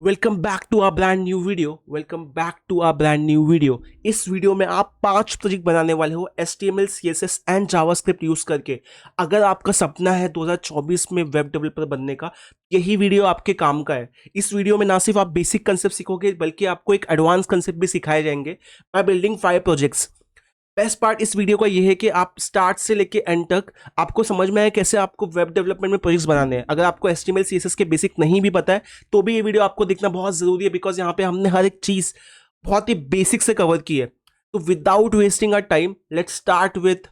Welcome back to our brand new video. इस video में आप 5 प्रोजेक्ट बनाने वाले हो HTML, CSS and JavaScript use करके। अगर आपका सपना है 2024 में वेब डेवलपर बनने का, यही वीडियो आपके काम का है। इस वीडियो में ना सिर्फ आप बेसिक कंसेप्ट सीखोगे बल्कि आपको एक एडवांस कंसेप्ट भी सिखाए जाएंगे by building 5 projects. Best part इस वीडियो का ये है कि आप स्टार्ट से लेके एंड तक आपको समझ में आए कैसे आपको वेब डेवलपमेंट में प्रोजेक्ट्स बनाने हैं। अगर आपको HTML CSS के बेसिक नहीं भी पता है तो भी ये वीडियो आपको देखना बहुत जरूरी है, बिकॉज यहाँ पे हमने हर एक चीज बहुत ही बेसिक से कवर की है। तो without wasting our time, let's start with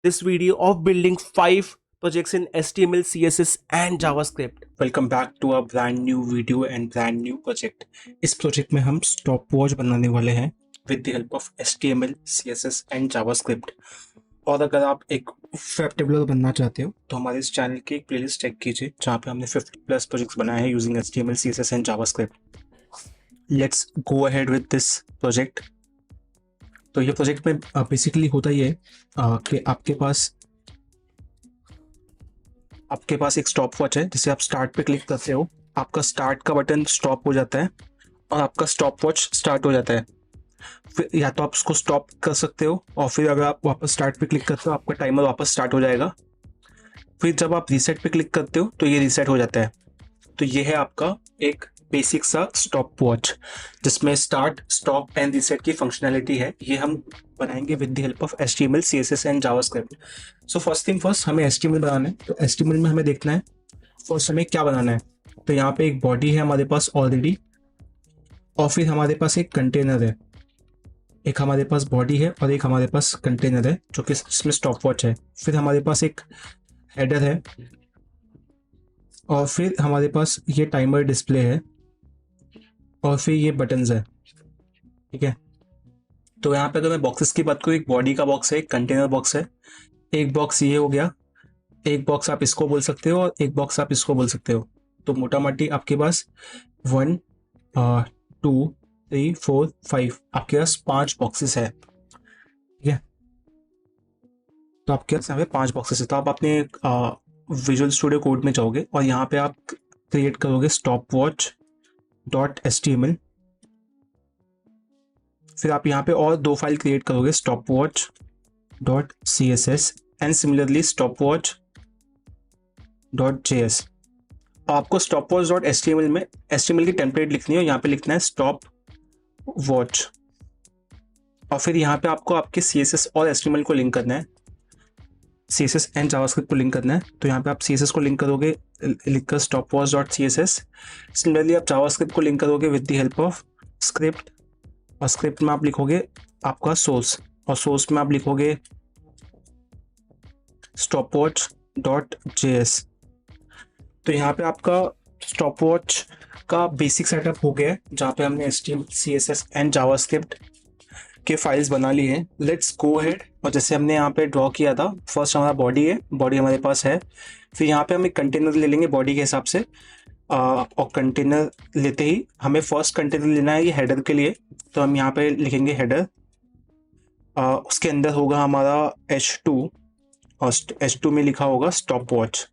this video of building 5 projects in HTML, CSS and JavaScript. Welcome back to a brand new video and brand new project. इस प्रोजेक्ट में हम stopwatch बनाने वाले हैं with the help of HTML, CSS and JavaScript. और अगर आप एक वेब डेवलपर बनना चाहते हो तो हमारे इस चैनल की एक प्लेलिस्ट चेक कीजिए जहाँ पे हमने 50+ प्रोजेक्ट्स बनाए हैं using HTML, CSS and JavaScript. Let's go ahead with this project. तो ये प्रोजेक्ट में बेसिकली होता ही है कि आपके पास एक स्टॉप वॉच है जिसे आप स्टार्ट पे क्लिक करते हो, आपका स्टार्ट का बटन स्टॉप हो जाता है और आपका स्टॉप वॉच स्टार्ट हो जाता है। फिर या तो आप उसको स्टॉप कर सकते हो और फिर अगर आप वापस स्टार्ट पे क्लिक करते हो आपका टाइमर वापस स्टार्ट हो जाएगा। फिर जब आप रीसेट पे क्लिक करते हो तो ये रीसेट हो जाता है। तो ये है आपका एक बेसिक सा स्टॉप वॉच जिसमें स्टार्ट, स्टॉप एंड रीसेट की फंक्शनैलिटी है। ये हम बनाएंगे with the help of HTML, CSS and JavaScript. So first thing first, हमें HTML बनाना है। तो HTML में हमें देखना है फर्स्ट हमें क्या बनाना है। तो यहाँ पे एक बॉडी है हमारे पास ऑलरेडी, और फिर हमारे पास एक कंटेनर है। एक हमारे पास बॉडी है और एक हमारे पास कंटेनर है जो कि इसमें स्टॉप वॉच है। फिर हमारे पास एक हेडर है और फिर हमारे पास ये टाइमर डिस्प्ले है और फिर ये बटन्स है। ठीक है, तो यहाँ पे अगर मैं बॉक्सेस की बात करूँ, एक बॉडी का बॉक्स है, एक कंटेनर बॉक्स है, एक बॉक्स ये हो गया, एक बॉक्स आप इसको बोल सकते हो और एक बॉक्स आप इसको बोल सकते हो। तो मोटा मोटी आपके पास 1 2 3 4 5 आपके पास 5 बॉक्सेस है। ठीक है, तो आपके पास यहाँ पे 5 बॉक्सेस है। तो आप अपने विजुअल स्टूडियो कोड में जाओगे और यहाँ पे आप क्रिएट करोगे स्टॉप वॉच डॉट HTML। फिर आप यहाँ पे और 2 फाइल क्रिएट करोगे, stop watch dot CSS and similarly stop watch dot JS। आपको स्टॉप वॉच डॉट HTML में HTML की टेम्पलेट लिखनी है और यहाँ पे लिखना है स्टॉप वॉच, और फिर यहाँ पे आपको आपके CSS और HTML को लिंक करना है, CSS एंड जावास्क्रिप्ट को लिंक करना है। तो यहाँ पे आप CSS को लिंक करोगे लिखकर stop watch dot CSS। Similarly आप जावास्क्रिप्ट को लिंक करोगे with the help of script, और स्क्रिप्ट में आप लिखोगे आपका सोर्स, और सोर्स में आप लिखोगे स्टॉप वॉच डॉट JS। तो यहाँ पे आपका स्टॉप वॉच का बेसिक सेटअप हो गया है जहाँ पे हमने HTML, CSS एंड जावास्क्रिप्ट के फाइल्स बना ली हैं। लेट्स गो अहेड, और जैसे हमने यहाँ पे ड्रॉ किया था, फर्स्ट हमारा बॉडी है, बॉडी हमारे पास है। फिर यहाँ पे हम एक कंटेनर ले लेंगे बॉडी के हिसाब से, और कंटेनर लेते ही हमें फर्स्ट कंटेनर लेना है ये हेडर के लिए। तो हम यहाँ पे लिखेंगे हेडर, उसके अंदर होगा हमारा H2 और H2 में लिखा होगा स्टॉप वॉच।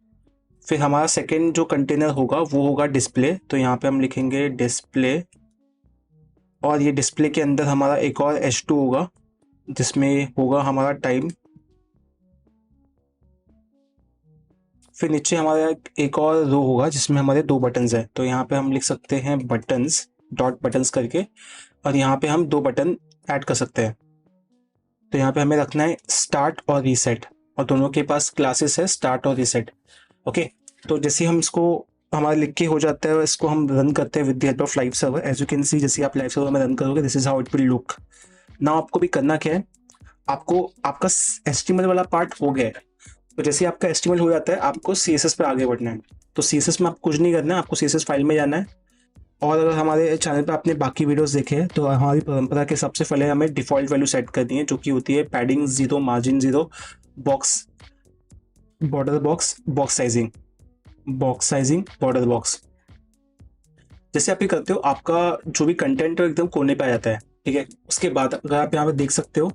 फिर हमारा सेकेंड जो कंटेनर होगा वो होगा डिस्प्ले। तो यहाँ पे हम लिखेंगे डिस्प्ले, और ये डिस्प्ले के अंदर हमारा एक और H2 होगा जिसमें होगा हमारा टाइम। फिर नीचे हमारा एक और रो होगा जिसमें हमारे 2 बटन्स हैं। तो यहाँ पे हम लिख सकते हैं बटन्स डॉट बटन्स करके, और यहाँ पे हम 2 बटन ऐड कर सकते हैं। तो यहाँ पे हमें रखना है स्टार्ट और रीसेट, और दोनों के पास क्लासेस है स्टार्ट और रीसेट। ओके, तो जैसे हम इसको हमारा लिख के हो जाता है, इसको हम रन करते हैं with the help of live server. As you can see, जैसे आप लाइव सर्वर में रन करोगे this is how it will look. ना आपको भी करना क्या है, आपको आपका HTML वाला पार्ट हो गया है। तो जैसे आपका HTML हो जाता है आपको CSS पे आगे बढ़ना है। तो CSS में आपको कुछ नहीं करना है, आपको CSS फाइल में जाना है। और अगर हमारे चैनल पे आपने बाकी वीडियोस देखे हैं तो हमारी परंपरा के सबसे पहले हमें डिफ़ॉल्ट वैल्यू सेट करनी है जो कि होती है padding 0, margin 0, box border box, box sizing border box. जैसे आप ये करते हो आपका जो भी कंटेंट है एकदम कोने पे आ जाता है। ठीक है, उसके बाद अगर आप यहाँ पे देख सकते हो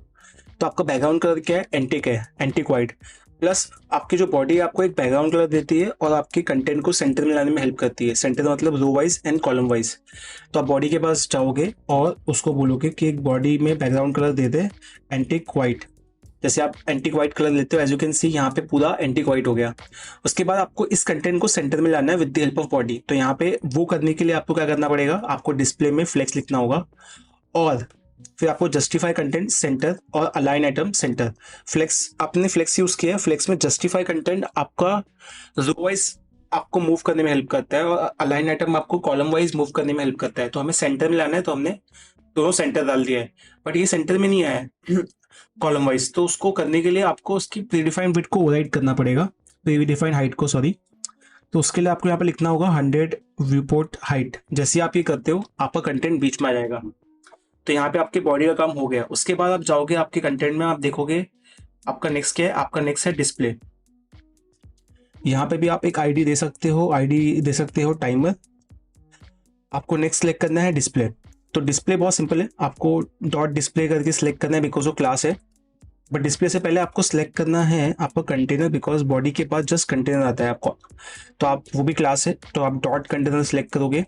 तो आपका बैकग्राउंड कलर क्या है, एंटिक है, एंटिक वाइट। प्लस आपकी जो बॉडी है आपको एक बैकग्राउंड कलर देती है और आपके कंटेंट को सेंटर में लाने में हेल्प करती है। सेंटर मतलब row wise and column wise. तो आप बॉडी के पास जाओगे और उसको बोलोगे कि एक बॉडी में बैकग्राउंड कलर दे दे एंटिक वाइट। जैसे आप एंटिक वाइट कलर लेते हो, एज यू कैन सी यहाँ पे पूरा एंटिक वाइट हो गया। उसके बाद आपको इस कंटेंट को सेंटर में लाना है with the help of body. तो यहाँ पे वो करने के लिए आपको क्या करना पड़ेगा, आपको डिस्प्ले में फ्लेक्स लिखना होगा और फिर आपको जस्टिफाई कंटेंट सेंटर और अलाइन आइटम सेंटर। फ्लेक्स, आपने फ्लेक्स यूज किया है, फ्लेक्स में जस्टिफाई कंटेंट आपका रो वाइज आपको मूव करने में हेल्प करता है और अलाइन आइटम आपको कॉलम वाइज मूव करने में हेल्प करता है। तो हमें सेंटर में लाना है, तो हमने दोनों सेंटर डाल दिया है, बट ये सेंटर में नहीं आया है कॉलम वाइज। तो उसको करने के लिए आपको उसकी प्रीडिफाइंड विड्थ को ओवरराइड करना पड़ेगा, प्रीडिफाइंड हाइट को, सॉरी। तो उसके लिए आपको यहाँ पे लिखना होगा 100 व्यूपोर्ट हाइट। जैसे आप ये करते हो आपका कंटेंट बीच में आ जाएगा। तो यहाँ पे आपकी बॉडी का काम हो गया। उसके बाद आप जाओगे आपके कंटेंट में, आप देखोगे आपका नेक्स्ट क्या है, आपका नेक्स्ट है डिस्प्ले। यहाँ पे भी आप एक आईडी दे सकते हो, आईडी दे सकते हो टाइमर। आपको नेक्स्ट सेलेक्ट करना है डिस्प्ले। तो डिस्प्ले बहुत सिंपल है, आपको डॉट डिस्प्ले करके सिलेक्ट करना है बिकॉज वो क्लास है। बट डिस्प्ले से पहले आपको सिलेक्ट करना है आपका कंटेनर, बिकॉज बॉडी के पास जस्ट कंटेनर आता है आपको। तो आप वो भी क्लास है, तो आप डॉट कंटेनर सेलेक्ट करोगे।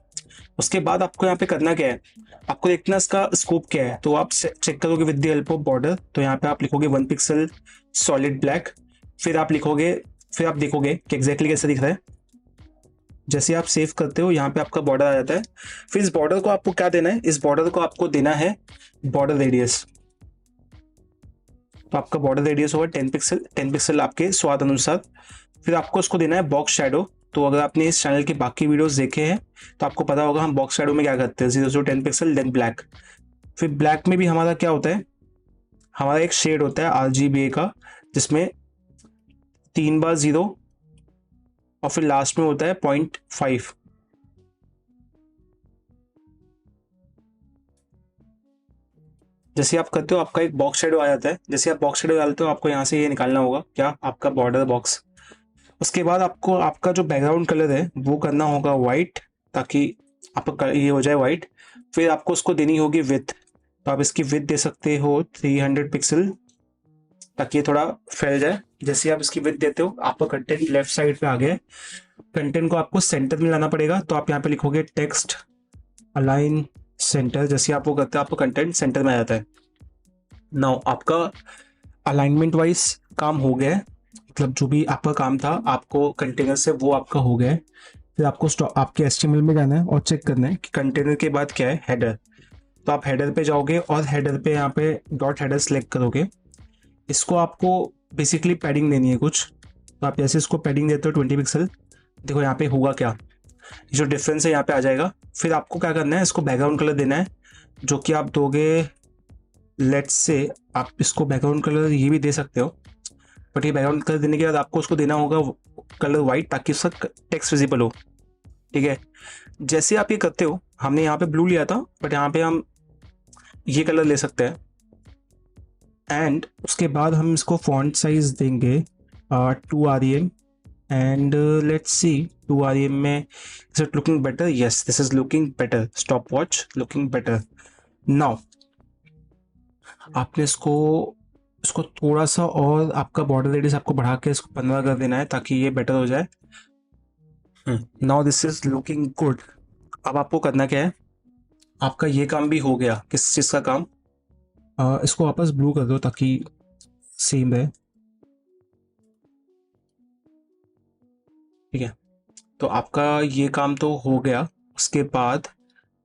उसके बाद आपको यहाँ पे करना क्या है, आपको देखना इसका स्कोप क्या है। तो आप चेक करोगे with the help of border. तो यहाँ पे आप लिखोगे 1 पिक्सल सॉलिड ब्लैक। फिर आप लिखोगे, फिर आप देखोगे कि एग्जैक्टली कैसा दिख रहा है। जैसे आप सेव करते हो यहाँ पे आपका बॉर्डर आ जाता है। फिर इस बॉर्डर को आपको क्या देना है, इस बॉर्डर को आपको देना है बॉर्डर रेडियस। तो आपका बॉर्डर रेडियस होगा 10 पिक्सल, 10 पिक्सल आपके स्वाद अनुसार। फिर आपको उसको देना है बॉक्स शैडो। तो अगर आपने इस चैनल के बाकी वीडियोस देखे हैं तो आपको पता होगा हम बॉक्स शैडो में क्या करते हैं, 0 10 पिक्सल देन ब्लैक। फिर ब्लैक में भी हमारा क्या होता है, हमारा एक शेड होता है RGBA का, जिसमें 3 बार 0 और फिर लास्ट में होता है 0.5। जैसे आप करते हो आपका एक बॉक्स शेडो आ जाता है। जैसे आप बॉक्स शेडो डालते हो आपको यहाँ से ये निकालना होगा क्या, आपका बॉर्डर बॉक्स। उसके बाद आपको आपका जो बैकग्राउंड कलर है वो करना होगा वाइट, ताकि आपका ये हो जाए वाइट। फिर आपको उसको देनी होगी विथ। तो आप इसकी विथ दे सकते हो 300 पिक्सल, ताकि ये थोड़ा फैल जाए। जैसे आप इसकी विथ देते हो आपका कंटेंट लेफ्ट साइड पे आ गया। कंटेंट को आपको सेंटर में लाना पड़ेगा। तो आप यहाँ पे लिखोगे टेक्स्ट अलाइन सेंटर। जैसे आप वो करते हो आपका कंटेंट सेंटर में आ जाता है। नाउ आपका अलाइनमेंट वाइज काम हो गया है, मतलब जो भी आपका काम था आपको कंटेनर से वो आपका हो गया है। फिर आपको आपके HTML में जाना है और चेक करना है कि कंटेनर के बाद क्या है, हेडर। तो आप हेडर पे जाओगे और हेडर पे यहाँ पे डॉट हेडर सेलेक्ट करोगे। इसको आपको बेसिकली पैडिंग देनी है कुछ। तो आप जैसे इसको पैडिंग देते हो 20 पिक्सल, देखो यहाँ पे होगा क्या, जो डिफरेंस है यहाँ पे आ जाएगा। फिर आपको क्या करना है, इसको बैकग्राउंड कलर देना है, जो कि आप दोगे, लेट्स से आप इसको बैकग्राउंड कलर ये भी दे सकते हो। बट ये बैकग्राउंड कलर देने के बाद आपको उसको देना होगा कलर वाइट, ताकि उसका टेक्स्ट विजिबल हो। ठीक है, जैसे आप ये करते हो, हमने यहाँ पे ब्लू लिया था बट यहाँ पे हम ये कलर ले सकते हैं। एंड उसके बाद हम इसको फॉन्ट साइज देंगे 2 REM। And let's see 2 REM में is it looking better, yes this is looking better, stop watch looking better. Now आपने इसको थोड़ा सा और आपका बॉर्डर रेडियस आपको बढ़ा के इसको 15 कर देना है, ताकि ये बेटर हो जाए। Now this is looking good. अब आपको करना क्या है, आपका ये काम भी हो गया। किस चीज़ का काम, इसको वापस ब्लू कर दो ताकि सेम रहे। ठीक है, तो आपका ये काम तो हो गया। उसके बाद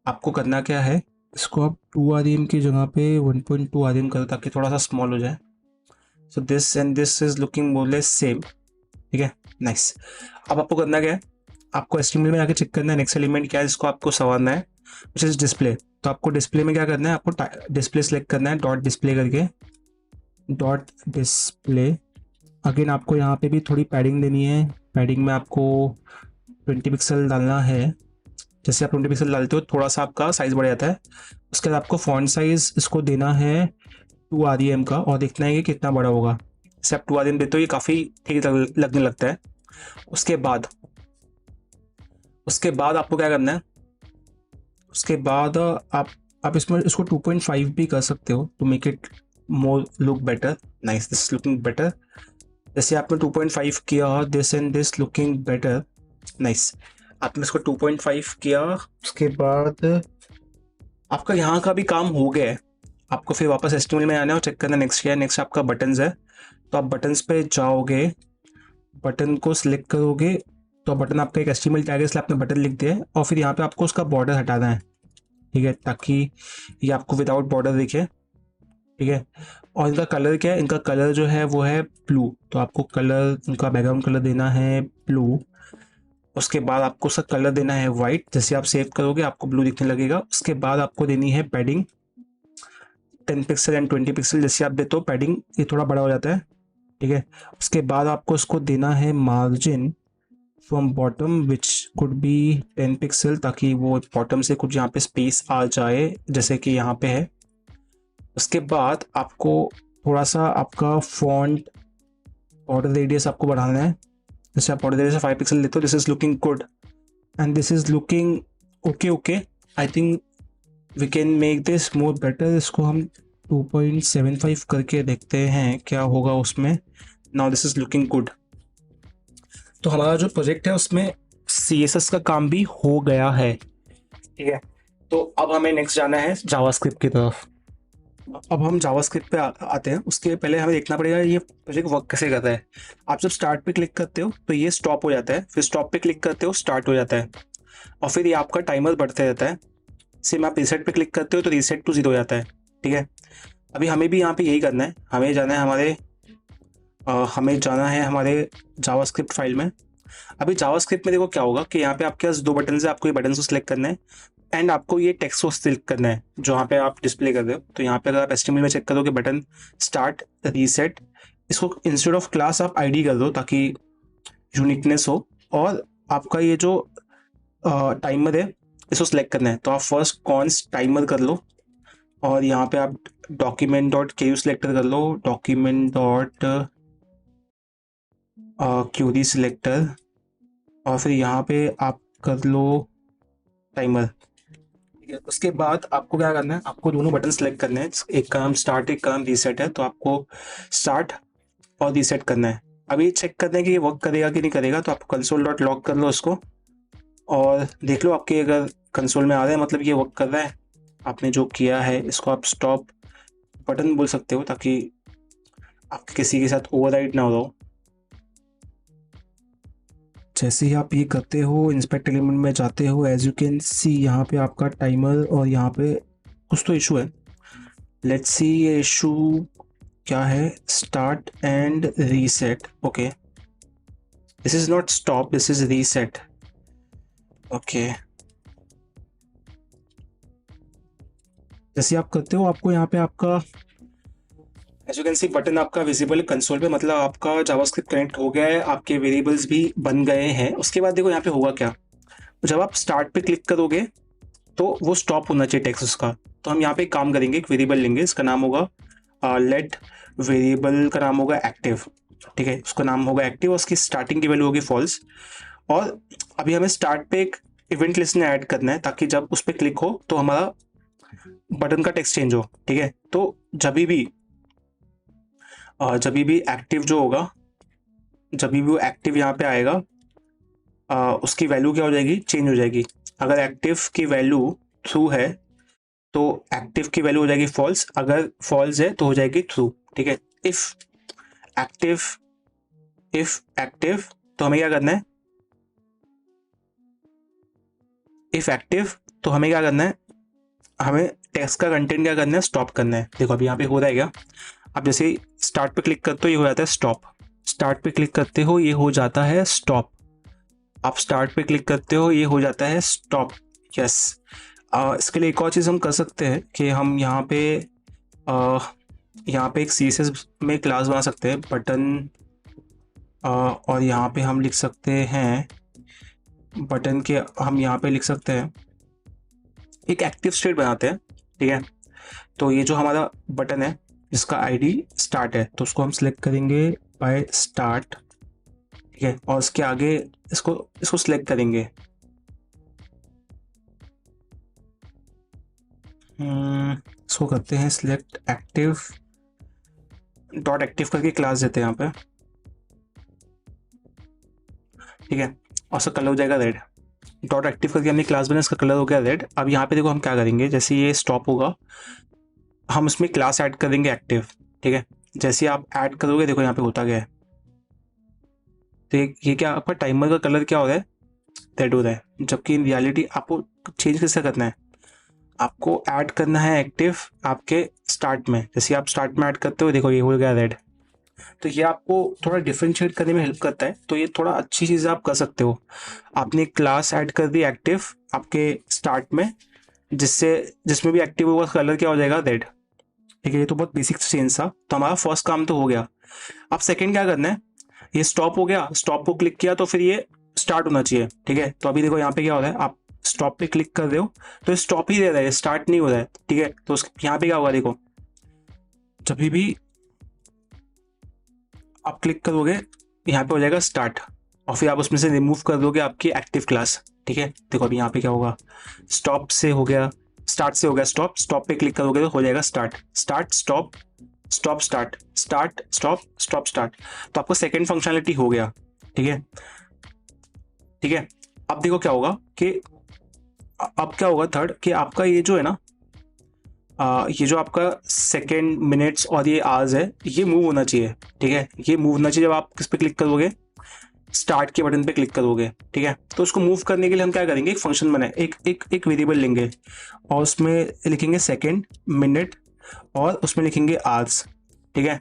आपको करना क्या है, इसको आप 2 REM की जगह पे 1.2 REM करो, ताकि थोड़ा सा स्मॉल हो जाए। So this and this is looking more less same. ठीक है, नाइस। अब आपको करना क्या है, आपको HTML में आके चेक करना है नेक्स्ट एलिमेंट क्या है, इसको आपको संवारना है, विच इज डिस्प्ले। तो आपको डिस्प्ले में क्या करना है, आपको डिस्प्ले सेलेक्ट करना है, डॉट डिस्प्ले करके, डॉट डिस्प्ले। अगेन आपको यहाँ पे भी थोड़ी पैडिंग देनी है। पैडिंग में आपको 20 पिक्सल डालना है। जैसे आप 20 पिक्सल डालते हो थोड़ा सा आपका साइज बढ़ जाता है। उसके बाद आपको फॉन्ट साइज इसको देना है 2 REM का, और देखना है कि कितना बड़ा होगा। जैसे आप 2 REM देते हो ये काफ़ी ठीक लगने लगता है। उसके बाद आपको क्या करना है, उसके बाद आप इसमें इसको 2.5 भी कर सकते हो to make it more look better. Nice, this is looking better. जैसे आपने 2.5 किया, this and this looking better, nice. आपने इसको 2.5 किया, उसके बाद आपका यहाँ का भी काम हो गया है। आपको फिर वापस एस्टिमेट में आना है और चेक करना नेक्स्ट क्या है। नेक्स्ट आपका बटन्स है, तो आप बटन्स पे जाओगे, बटन को सिलेक्ट करोगे, तो बटन आपका एक एस्टिमेट टैग है इसलिए आपने बटन लिख दिया है, और फिर यहाँ पे आपको उसका बॉर्डर हटाना है, ठीक है, ताकि ये आपको विदाउट बॉर्डर दिखे, ठीक है। और इनका कलर क्या है, इनका कलर जो है वो है ब्लू, तो आपको कलर, इनका बैकग्राउंड कलर देना है ब्लू। उसके बाद आपको उसका कलर देना है वाइट, जैसे आप सेव करोगे आपको ब्लू दिखने लगेगा। उसके बाद आपको देनी है पैडिंग 10 पिक्सल एंड 20 पिक्सल, जैसे आप देते हो पैडिंग ये थोड़ा बड़ा हो जाता है, ठीक है। उसके बाद आपको इसको देना है margin from bottom which could be 10 pixel, ताकि वो बॉटम से कुछ यहाँ पे स्पेस आ जाए जैसे कि यहाँ पे है। उसके बाद आपको थोड़ा सा आपका फॉन्ट बॉर्डर रेडियस आपको बढ़ाना है, जैसे आप बॉर्डर रेडियस 5 पिक्सल लेते हो। This is looking good and this is looking okay okay. I think we can make this more better. इसको हम 2.75 करके देखते हैं क्या होगा उसमें। Now this is looking good. तो हमारा जो प्रोजेक्ट है उसमें CSS का काम भी हो गया है, ठीक है। तो अब हमें नेक्स्ट जाना है जावास्क्रिप्ट की तरफ। अब हम जावास्क्रिप्ट पे आते हैं। उसके पहले हमें देखना पड़ेगा ये प्रोजेक्ट वर्क कैसे करता है। आप जब स्टार्ट पे क्लिक करते हो तो ये स्टॉप हो जाता है, फिर स्टॉप पे क्लिक करते हो स्टार्ट हो जाता है, और फिर ये आपका टाइमर बढ़ते रहता है। सेम आप रीसेट पे क्लिक करते हो तो रीसेट टू 0 हो जाता है, ठीक है। अभी हमें भी यहाँ पे यही करना है, हमें जाना है हमारे जावास्क्रिप्ट फाइल में। अभी जावास्क्रिप्ट में देखो क्या होगा कि यहाँ पे आपके पास दो बटन है, आपको ये बटन को सिलेक्ट करना है एंड आपको ये टेक्स्ट को सिलेक्ट करना है जो यहाँ पे आप डिस्प्ले कर रहे हो। तो यहाँ पे अगर आप एचटीएमएल में चेक करोगे बटन स्टार्ट रीसेट, इसको इंस्टेड ऑफ क्लास आप आईडी कर दो ताकि यूनिकनेस हो। और आपका ये जो टाइमर है इसको सिलेक्ट करना है, तो आप फर्स्ट कॉन्स टाइमर कर लो, और यहाँ पे आप डॉक्यूमेंट डॉट के यू सिलेक्टर कर लो, डॉक्यूमेंट डॉट क्यूरी सिलेक्टर, और फिर यहाँ पे आप कर लो टाइमर, ठीक है। उसके बाद आपको क्या करना है, आपको दोनों बटन सेलेक्ट करने हैं, एक का नाम स्टार्ट एक का नाम रीसेट है, तो आपको स्टार्ट और रीसेट करना है। अभी चेक करना है कि ये वर्क करेगा कि नहीं करेगा, तो आप कंसोल डॉट लॉग कर लो इसको और देख लो आपके अगर कंसोल में आ रहा है मतलब ये वर्क कर रहा है आपने जो किया है। इसको आप स्टॉप बटन बोल सकते हो ताकि आपके किसी के साथ ओवरराइड ना हो। जैसे ही आप ये करते हो इंस्पेक्ट एलिमेंट में जाते हो, एज यू कैन सी यहाँ पे आपका टाइमर और यहाँ पे कुछ तो इशू है। लेट्स सी ये इशू क्या है, start and reset, okay this is not stop this is reset, okay. जैसे आप करते हो आपको यहाँ पे आपका as you can see button आपका विजिबल कंसोल पे, मतलब आपका जावास्क्रिप्ट कनेक्ट हो गया है, आपके वेरिएबल्स भी बन गए हैं। उसके बाद देखो यहाँ पे होगा क्या, जब आप स्टार्ट पे क्लिक करोगे तो वो स्टॉप होना चाहिए टेक्स्ट उसका। तो हम यहाँ पे एक काम करेंगे, एक वेरिएबल लेंगे, इसका नाम होगा लेट, वेरिएबल का नाम होगा एक्टिव, ठीक है, उसका नाम होगा एक्टिव, और उसकी स्टार्टिंग की वैल्यू होगी फॉल्स। और अभी हमें स्टार्ट पे एक इवेंट लिस्ट में ऐड करना है ताकि जब उस पर क्लिक हो तो हमारा बटन का टेक्स्ट चेंज हो, ठीक है। तो जब भी एक्टिव जो होगा, जब भी वो एक्टिव यहाँ पे आएगा उसकी वैल्यू क्या हो जाएगी, चेंज हो जाएगी। अगर एक्टिव की वैल्यू ट्रू है तो एक्टिव की वैल्यू हो जाएगी फॉल्स, अगर फॉल्स है तो हो जाएगी ट्रू, ठीक है। एक्टिव इफ एक्टिव तो हमें क्या करना है, इफ एक्टिव तो हमें क्या करना है, हमें टेक्स्ट का कंटेंट क्या करना है, स्टॉप करना है। देखो अभी यहाँ पे हो रहा है क्या, आप जैसे स्टार्ट पे क्लिक करते हो ये हो जाता है स्टॉप, स्टार्ट पे क्लिक करते हो ये हो जाता है स्टॉप, आप स्टार्ट पे क्लिक करते हो ये हो जाता है स्टॉप, यस। इसके लिए एक और चीज़ हम कर सकते हैं कि हम यहाँ पे एक CSS में क्लास बना सकते हैं बटन, और यहाँ पे हम लिख सकते हैं बटन के, हम यहाँ पे लिख सकते हैं एक एक्टिव स्टेट बनाते हैं, ठीक है। तो ये जो हमारा बटन है जिसका आईडी स्टार्ट है तो उसको हम सिलेक्ट करेंगे बाय स्टार्ट, ठीक है, और उसके आगे इसको सिलेक्ट करेंगे, इसको करते हैं सिलेक्ट एक्टिव डॉट एक्टिव करके क्लास देते हैं यहाँ पे, ठीक है, और उसका कलर हो जाएगा रेड। डॉट एक्टिव करके हमने क्लास बना, इसका कलर हो गया रेड। अब यहाँ पे देखो हम क्या करेंगे, जैसे ये स्टॉप होगा हम उसमें क्लास ऐड कर देंगे एक्टिव। ठीक है, जैसे आप ऐड करोगे देखो यहाँ पे होता गया है, तो ये क्या आपका टाइमर का कलर क्या हो रहा है, रेड हो रहा है। जबकि इन रियलिटी आपको चेंज कैसे करना है, आपको ऐड करना है एक्टिव आपके स्टार्ट में। जैसे आप स्टार्ट में ऐड करते हो देखो ये हो गया रेड। तो ये आपको थोड़ा डिफरेंशिएट करने में हेल्प करता है, तो ये थोड़ा अच्छी चीज़ आप कर सकते हो। आपने क्लास ऐड कर दी एक्टिव आपके स्टार्ट में, जिसमें भी एक्टिव होगा कलर क्या हो जाएगा, रेड। ठीक है, ये तो बहुत बेसिक चेंज था, तो हमारा फर्स्ट काम तो हो गया। अब सेकंड क्या करना है, ये स्टॉप हो गया, स्टॉप को क्लिक किया तो फिर ये स्टार्ट होना चाहिए। ठीक है, तो अभी देखो यहाँ पे क्या हो रहा है, आप स्टॉप पे क्लिक कर रहे हो तो स्टॉप ही दे रहा है, स्टार्ट नहीं हो रहा है। ठीक है, तो यहाँ पे क्या होगा देखो, जब भी आप क्लिक करोगे यहाँ पे हो जाएगा स्टार्ट, और फिर आप उसमें से रिमूव कर दोगे आपकी एक्टिव क्लास। ठीक है, देखो अभी यहाँ पे क्या होगा, स्टॉप से हो गया, स्टार्ट से हो गया स्टॉप, स्टॉप पे क्लिक करोगे तो हो जाएगा start, start stop, stop start, start stop, stop start. तो आपको सेकेंड फंक्शनलिटी हो गया। ठीक है, ठीक है। अब देखो क्या होगा कि अब क्या होगा थर्ड, कि आपका ये जो है ना ये जो आपका सेकेंड, मिनट्स और ये आवर्स है, ये मूव होना चाहिए। ठीक है, ये मूव होना चाहिए जब आप किस पे क्लिक करोगे, स्टार्ट के बटन पे क्लिक करोगे। ठीक है, तो उसको मूव करने के लिए हम क्या करेंगे, एक फंक्शन बनाए, एक वेरिएबल लेंगे और उसमें लिखेंगे सेकेंड, मिनट और उसमें लिखेंगे आवर्स। ठीक है,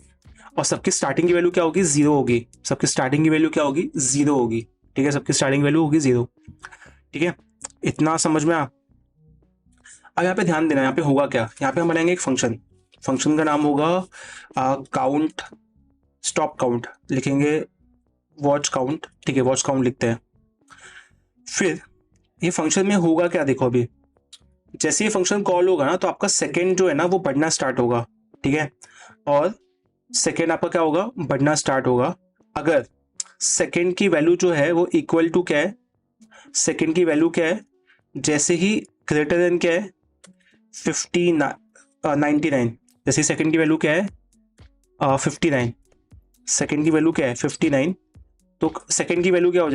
और सबकी स्टार्टिंग की वैल्यू क्या होगी, जीरो होगी। सबकी स्टार्टिंग की वैल्यू क्या होगी, जीरो होगी। ठीक है, सबकी स्टार्टिंग वैल्यू होगी जीरो। ठीक है, इतना समझ में आ। अब यहाँ पे ध्यान देना, यहाँ पे होगा क्या, यहाँ पे हम बनाएंगे एक फंक्शन, फंक्शन का नाम होगा काउंट, स्टॉप काउंट लिखेंगे, वॉच काउंट। ठीक है, वॉच काउंट लिखते हैं। फिर ये फंक्शन में होगा क्या, देखो अभी जैसे ये फंक्शन कॉल होगा ना तो आपका सेकेंड जो है ना वो बढ़ना स्टार्ट होगा। ठीक है, और सेकेंड आपका क्या होगा, बढ़ना स्टार्ट होगा। अगर सेकेंड की वैल्यू जो है वो इक्वल टू क्या है, सेकेंड की वैल्यू क्या है, जैसे ही ग्रेटर देन क्या है 99, जैसे सेकेंड की वैल्यू क्या है 59, सेकेंड की वैल्यू क्या है 59, तो सेकेंड की वैल्यू क्या हो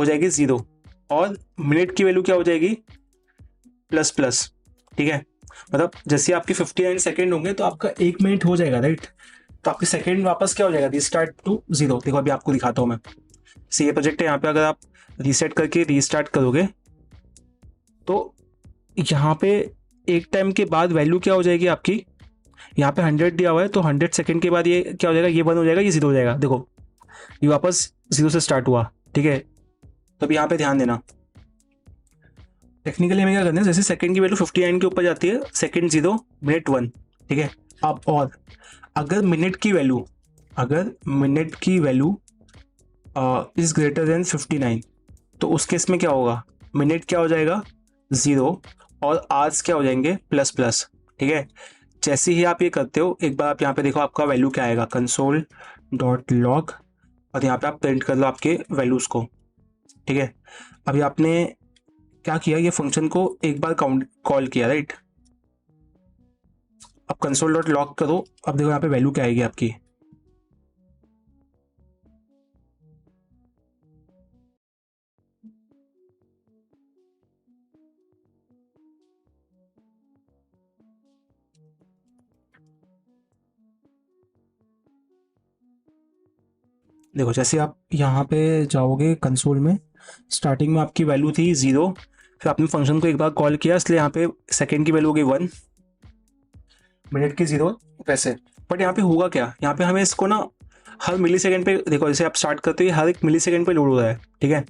जाएगी जीरो, और मिनट की वैल्यू क्या हो जाएगी, प्लस प्लस। ठीक है, मतलब जैसे आपके 59 सेकेंड होंगे तो आपका एक मिनट हो जाएगा, राइट। तो आपके सेकेंड वापस क्या हो जाएगा, रीस्टार्ट टू जीरो। देखो अभी आपको दिखाता हूँ मैं, ये प्रोजेक्ट है, यहाँ पे अगर आप रीसेट करके रीस्टार्ट करोगे तो यहाँ पे एक टाइम के बाद वैल्यू क्या हो जाएगी आपकी, यहाँ पे 100 दिया हुआ है तो 100 सेकेंड के बाद ये क्या हो जाएगा, ये 1 हो जाएगा, ये 0 हो जाएगा। देखो ये वापस 0 से स्टार्ट हुआ। ठीक है, तो अब यहाँ पे ध्यान देना, टेक्निकली हमें क्या करना है, जैसे सेकेंड की वैल्यू 59 के ऊपर जाती है, सेकेंड 0, मिनट 1। ठीक है, अब और अगर मिनट की वैल्यू इज ग्रेटर देन 59 तो उस केस में क्या होगा, मिनट क्या हो जाएगा 0 और आवर्स क्या हो जाएंगे प्लस प्लस। ठीक है, जैसे ही आप ये करते हो एक बार आप यहाँ पे देखो आपका वैल्यू क्या आएगा, console.log, और यहाँ पे आप प्रिंट कर लो आपके वैल्यूज को। ठीक है, अभी आपने क्या किया, ये फंक्शन को एक बार कॉल किया, राइट। अब console.log करो, अब देखो यहाँ पे वैल्यू क्या आएगी आपकी, देखो जैसे आप यहाँ पे जाओगे कंसोल में, स्टार्टिंग में आपकी वैल्यू थी 0, फिर आपने फंक्शन को एक बार कॉल किया इसलिए यहाँ पे सेकेंड की वैल्यू हो गई 1, मिनट की 0, वैसे। बट यहाँ पे होगा क्या, यहाँ पे हमें इसको ना हर मिली सेकेंड पे, देखो जैसे आप स्टार्ट करते हो हर एक मिली सेकेंड पे लोड हो रहा है। ठीक है,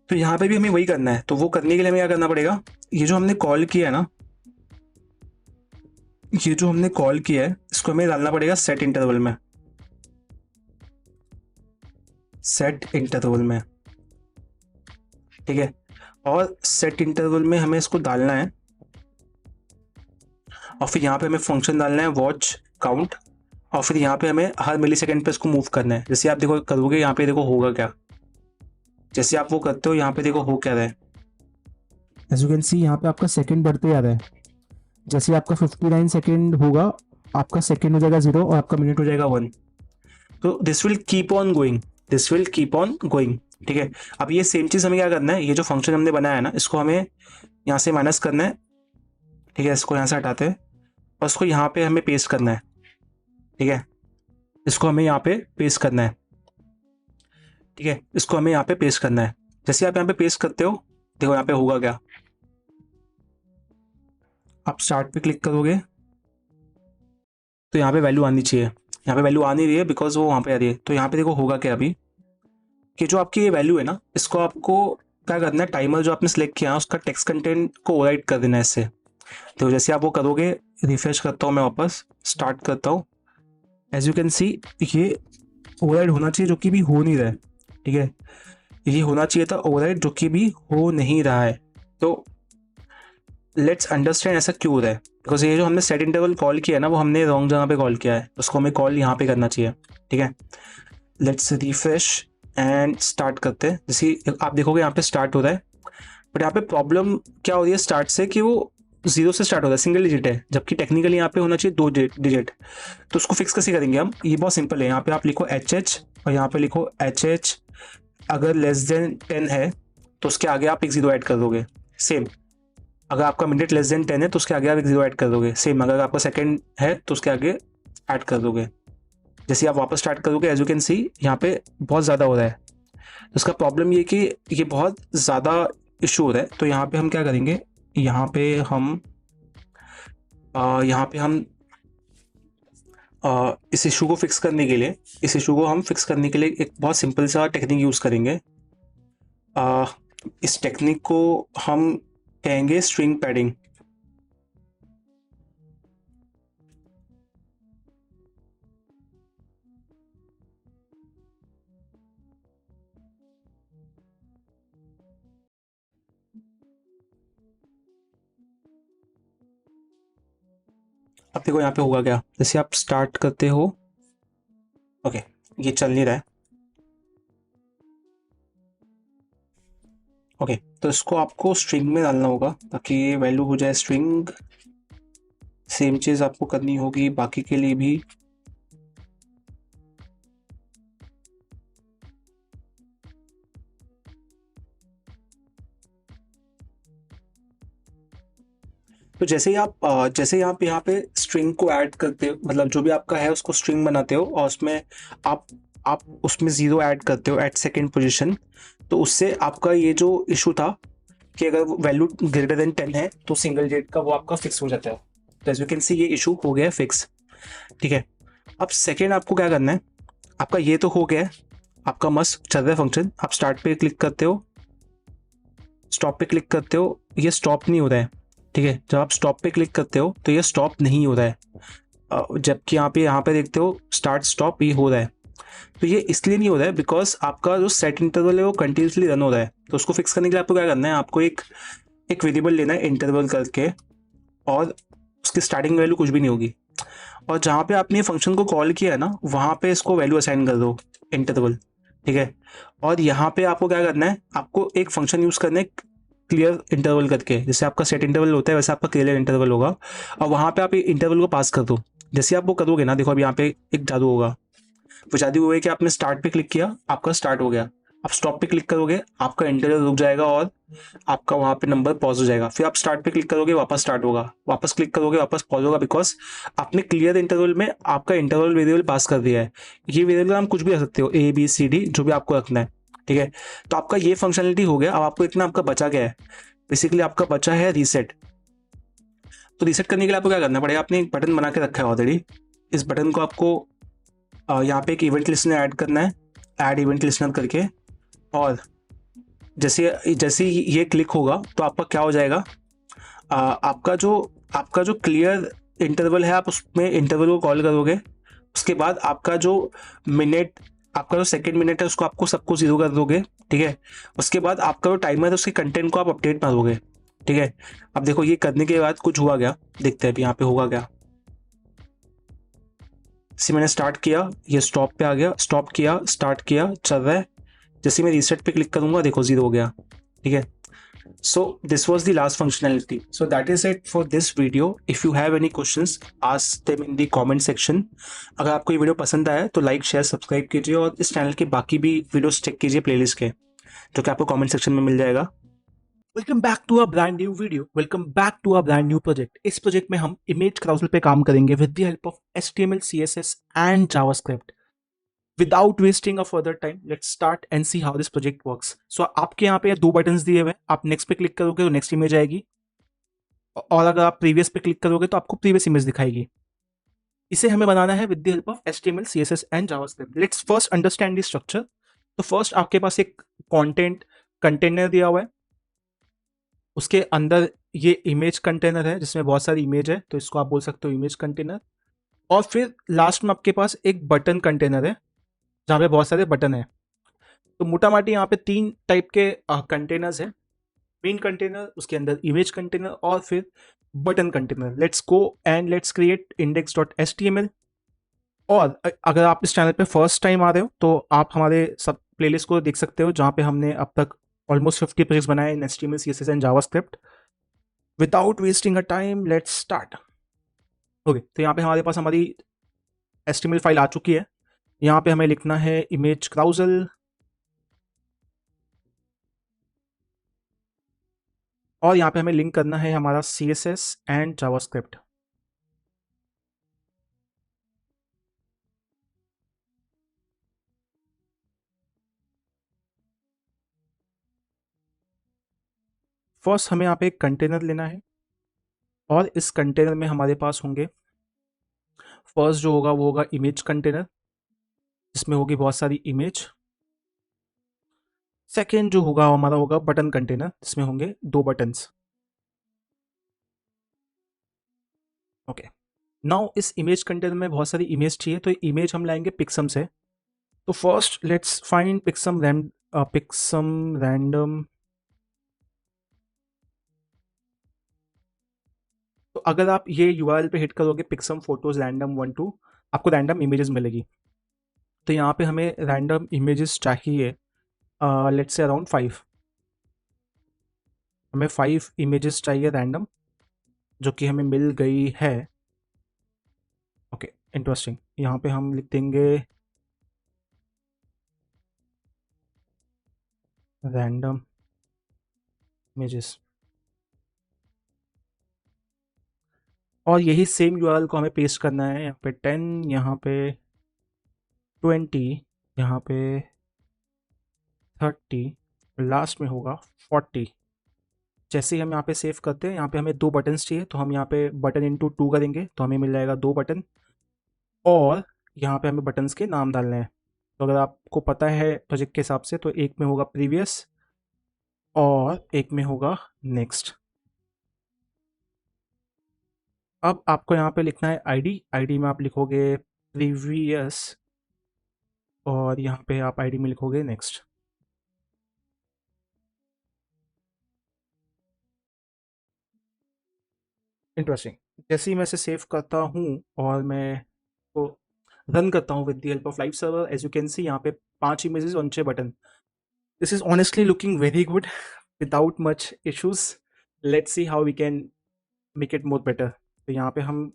तो यहाँ पे भी हमें वही करना है, तो वो करने के लिए हमें क्या करना पड़ेगा, ये जो हमने कॉल किया है ना, ये जो हमने कॉल किया है इसको हमें डालना पड़ेगा सेट इंटरवल में, सेट इंटरवल में। ठीक है, और सेट इंटरवल में हमें इसको डालना है, और फिर यहाँ पे हमें फंक्शन डालना है वॉच काउंट, और फिर यहाँ पे हमें हर मिली सेकेंड पे इसको मूव करना है। जैसे आप देखो करोगे यहाँ पे देखो होगा क्या, जैसे आप वो करते हो यहाँ पे देखो हो क्या रहा है, एज यू कैन सी यहाँ पे आपका सेकेंड बढ़ते जा रहा है। जैसे आपका 59 सेकेंड होगा आपका सेकेंड हो जाएगा 0 और आपका मिनट हो जाएगा 1। तो this will keep on going, this will keep on going. ठीक है, अब ये सेम चीज़ हमें क्या करना है, ये जो फंक्शन हमने बनाया है ना, इसको हमें यहाँ से माइनस करना है। ठीक है, इसको यहाँ से हटाते हैं और इसको यहाँ पे हमें पेस्ट करना है। ठीक है, इसको हमें यहाँ पे पेस्ट करना है। ठीक है, इसको हमें यहाँ पे पेस्ट करना है। जैसे आप यहाँ पे पेस्ट करते हो, देखो यहाँ पे होगा क्या, आप स्टार्ट पे क्लिक करोगे तो यहाँ पे वैल्यू आनी चाहिए। यहाँ पे वैल्यू आ नहीं रही है बिकॉज वो वहाँ पे आ रही है। तो यहाँ पे देखो होगा क्या अभी, कि जो आपकी ये वैल्यू है ना, इसको आपको क्या करना है, टाइमर जो आपने सेलेक्ट किया है उसका टेक्स्ट कंटेंट को ओवरराइट कर देना है इससे। तो जैसे आप वो करोगे, रिफ्रेश करता हूँ मैं, वापस स्टार्ट करता हूँ, एज यू कैन सी ये ओवरराइड होना चाहिए, जो कि भी हो नहीं रहा है। ठीक है, ये होना चाहिए था ओवरराइड, जो कि भी हो नहीं रहा है। तो लेट्स अंडरस्टैंड ऐसा क्यों हो रहा है, बिकॉज ये जो हमने सेट इंटरवल कॉल किया है ना, वो हमने रॉन्ग जगह पे कॉल किया है, उसको हमें कॉल यहाँ पे करना चाहिए। ठीक है, लेट्स रिफ्रेश एंड स्टार्ट करते हैं। जैसे आप देखोगे यहाँ पे स्टार्ट हो रहा है, बट यहाँ पे प्रॉब्लम क्या हो रही है स्टार्ट से, कि वो जीरो से स्टार्ट हो रहा है, सिंगल डिजिट है, जबकि टेक्निकली यहाँ पे होना चाहिए दो डिजिट। तो उसको फिक्स कैसे करेंगे हम, ये बहुत सिंपल है। यहाँ पे आप लिखो एच और यहाँ पे लिखो एच, अगर लेस देन 10 है तो उसके आगे आप एक जीरो ऐड कर दोगे। सेम, अगर आपका मिनट लेस देन 10 है तो उसके आगे आप एक जीरो ऐड कर दोगे। सेम, अगर आपका सेकंड है तो उसके आगे ऐड कर दोगे। जैसे आप वापस स्टार्ट करोगे, एज यू कैन सी यहाँ पे बहुत ज़्यादा हो रहा है। तो उसका प्रॉब्लम ये कि ये बहुत ज़्यादा इशू हो रहा है। तो यहाँ पे हम क्या करेंगे, यहाँ पे हम इस इशू को फिक्स करने के लिए, एक बहुत सिंपल सा टेक्निक यूज़ करेंगे। इस टेक्निक को हम कहेंगे स्ट्रिंग पैडिंग। अब देखो यहाँ पे होगा क्या, जैसे आप स्टार्ट करते हो, ओके ये चल नहीं रहा है। ओके, तो इसको आपको स्ट्रिंग में डालना होगा ताकि ये वैल्यू हो जाए स्ट्रिंग। सेम चीज़ आपको करनी होगी बाकी के लिए भी। तो जैसे ही आप यहाँ पे स्ट्रिंग को ऐड करते हो, मतलब जो भी आपका है उसको स्ट्रिंग बनाते हो और उसमें आप उसमें ज़ीरो ऐड करते हो एट सेकेंड पोजीशन, तो उससे आपका ये जो इशू था कि अगर वैल्यू ग्रेटर देन 10 है तो सिंगल डिजिट का वो आपका फिक्स हो जाता है। तो एज यू कैन सी ये इशू हो गया है फिक्स। ठीक है, अब सेकेंड आपको क्या करना है, आपका ये तो हो गया है, आपका मस्त चल रहा है फंक्शन। आप स्टार्ट पे क्लिक करते हो, स्टॉप पे क्लिक करते हो, ये स्टॉप नहीं हो रहा है। ठीक है, जब आप स्टॉप पे क्लिक करते हो तो ये स्टॉप नहीं हो रहा है, जबकि यहाँ पे देखते हो स्टार्ट स्टॉप ये हो रहा है। तो ये इसलिए नहीं हो रहा है बिकॉज आपका जो सेट इंटरवल है वो कंटिन्यूसली रन हो रहा है। तो उसको फिक्स करने के लिए आपको क्या करना है, आपको एक वेरिएबल लेना है इंटरवल करके, और उसकी स्टार्टिंग वैल्यू कुछ भी नहीं होगी, और जहाँ पे आपने फंक्शन को कॉल किया है ना वहाँ पे इसको वैल्यू असाइन कर दो इंटरवल। ठीक है, और यहाँ पे आपको क्या करना है, आपको एक फंक्शन यूज़ करना है क्लियर इंटरवल करके। जैसे आपका सेट इंटरवल होता है वैसे आपका क्लियर इंटरवल होगा, और वहाँ पे आप इंटरवल को पास कर दो। जैसे आप वो करोगे ना, देखो अब यहाँ पे एक जादू होगा। वो जादू हुआ है कि आपने स्टार्ट पे क्लिक किया, आपका स्टार्ट हो गया। आप स्टॉप पे क्लिक करोगे, आपका इंटरवल रुक जाएगा और आपका वहाँ पे नंबर पॉज हो जाएगा। फिर आप स्टार्ट पे क्लिक करोगे, वापस स्टार्ट होगा, वापस क्लिक करोगे, वापस पॉज होगा, बिकॉज आपने क्लियर इंटरवल में आपका इंटरवल वेरिएबल पास कर दिया है। ये वेरिएबल हम कुछ भी रख सकते हो, ए बी सी डी, जो भी आपको रखना है। ठीक है, तो आपका ये फंक्शनलिटी हो गया। अब आपको इतना आपका बचा क्या है, बेसिकली आपका बचा है रीसेट। तो रीसेट करने के लिए आपको क्या करना पड़ेगा, आपने एक बटन बना के रखा है ऑलरेडी। इस बटन को आपको यहाँ पे एक इवेंट लिस्टनर ऐड करना है, ऐड इवेंट लिस्टनर करके, और जैसे ये क्लिक होगा तो आपका क्या हो जाएगा, आपका जो क्लियर इंटरवल है आप उसमें इंटरवल को कॉल करोगे। उसके बाद आपका जो सेकंड मिनट है उसको आपको सबको जीरो कर दोगे। ठीक है, उसके बाद आपका जो टाइमर है उसके कंटेंट को आप अपडेट मारोगे। ठीक है, अब देखो ये करने के बाद कुछ हुआ क्या, देखते हैं अभी यहाँ पे होगा क्या। जैसे मैंने स्टार्ट किया, ये स्टॉप पे आ गया, स्टॉप किया, स्टार्ट किया, चल रहा है। जैसे मैं रीसेट पे क्लिक करूंगा, देखो जीरो हो गया। ठीक है, so this was the last functionality. So that is it for this video. If you have any questions ask them in the comment section. अगर आपको ये वीडियो पसंद आया तो लाइक शेयर सब्सक्राइब कीजिए, और इस चैनल के बाकी भी वीडियोस चेक कीजिए प्लेलिस्ट के। जो कि आपको कमेंट सेक्शन में मिल जाएगा। Welcome back to a brand new video, welcome back to a brand new project. इस प्रोजेक्ट में हम इमेज क्राउजल पे काम करेंगे with the help of HTML, CSS and JavaScript. Without wasting a further time, let's start and see how this project works. So आपके यहाँ पे दो बटन्स दिए हुए हैं, आप नेक्स्ट पे क्लिक करोगे तो नेक्स्ट इमेज आएगी, और अगर आप प्रीवियस पे क्लिक करोगे तो आपको प्रीवियस इमेज दिखाएगी। इसे हमें बनाना है with the help of HTML, CSS and JavaScript. Let's first understand the structure. तो फर्स्ट आपके पास एक कंटेंट कंटेनर दिया हुआ है, उसके अंदर ये इमेज कंटेनर है जिसमें बहुत सारी इमेज है, तो इसको आप बोल सकते हो इमेज कंटेनर। और फिर लास्ट में आपके पास एक बटन कंटेनर है जहाँ पे बहुत सारे बटन है। तो मोटा माटी यहाँ पे तीन टाइप के कंटेनर्स हैं। मेन कंटेनर, उसके अंदर इमेज कंटेनर और फिर button container. Let's go and let's create index.html। और अगर आप इस चैनल पे फर्स्ट टाइम आ रहे हो तो आप हमारे सब प्लेलिस्ट को देख सकते हो जहाँ पे हमने अब तक ऑलमोस्ट 50 प्रोजेक्ट्स बनाए इन HTML, CSS and JavaScript. Without wasting a time, let's start. Okay, तो यहाँ पे हमारे पास हमारी HTML फाइल आ चुकी है। यहाँ पे हमें लिखना है इमेज क्राउजल, और यहाँ पे हमें लिंक करना है हमारा CSS एंड जावास्क्रिप्ट। फर्स्ट हमें यहाँ पे एक कंटेनर लेना है, और इस कंटेनर में हमारे पास होंगे, फर्स्ट जो होगा वो होगा इमेज कंटेनर, जिसमें होगी बहुत सारी इमेज। सेकेंड जो होगा हमारा होगा बटन कंटेनर, जिसमें होंगे दो बटन्स। ओके, नाउ इस इमेज कंटेनर में बहुत सारी इमेज चाहिए, तो इमेज हम लाएंगे पिक्सम से। तो फर्स्ट लेट्स फाइंड पिक्सम रैंडम। तो अगर आप ये URL पे हिट करोगे पिक्सम फोटोज रैंडम 1 2, आपको रैंडम इमेजेस मिलेगी। तो यहाँ पे हमें रैंडम इमेजेस चाहिए, लेट्स से अराउंड 5। हमें 5 इमेजेस चाहिए रैंडम, जो कि हमें मिल गई है। Okay, interesting. यहाँ पे हम लिख देंगे रैंडम इमेजेस, और यही सेम URL को हमें पेस्ट करना है। यहाँ पे 10, यहाँ पे 20, यहाँ पे 30, लास्ट में होगा 40। जैसे ही हम यहाँ पे सेव करते हैं, यहाँ पे हमें दो बटन्स चाहिए, तो हम यहाँ पे बटन इंटू 2 करेंगे तो हमें मिल जाएगा दो बटन। और यहाँ पे हमें बटन्स के नाम डालने हैं। तो अगर आपको पता है प्रोजेक्ट के हिसाब से, तो एक में होगा प्रीवियस और एक में होगा नेक्स्ट। अब आपको यहाँ पे लिखना है आईडी में आप लिखोगे प्रीवियस, और यहाँ पे आप आईडी में लिखोगे नेक्स्ट। इंटरेस्टिंग। जैसे ही मैं इसे सेव करता हूँ और मैं को रन करता हूँ with the help of live server, as you can see यहाँ पे 5 इमेजेस और 6 button. This is honestly looking very good without much issues. Let's see how we can make it more better. तो यहाँ पे हम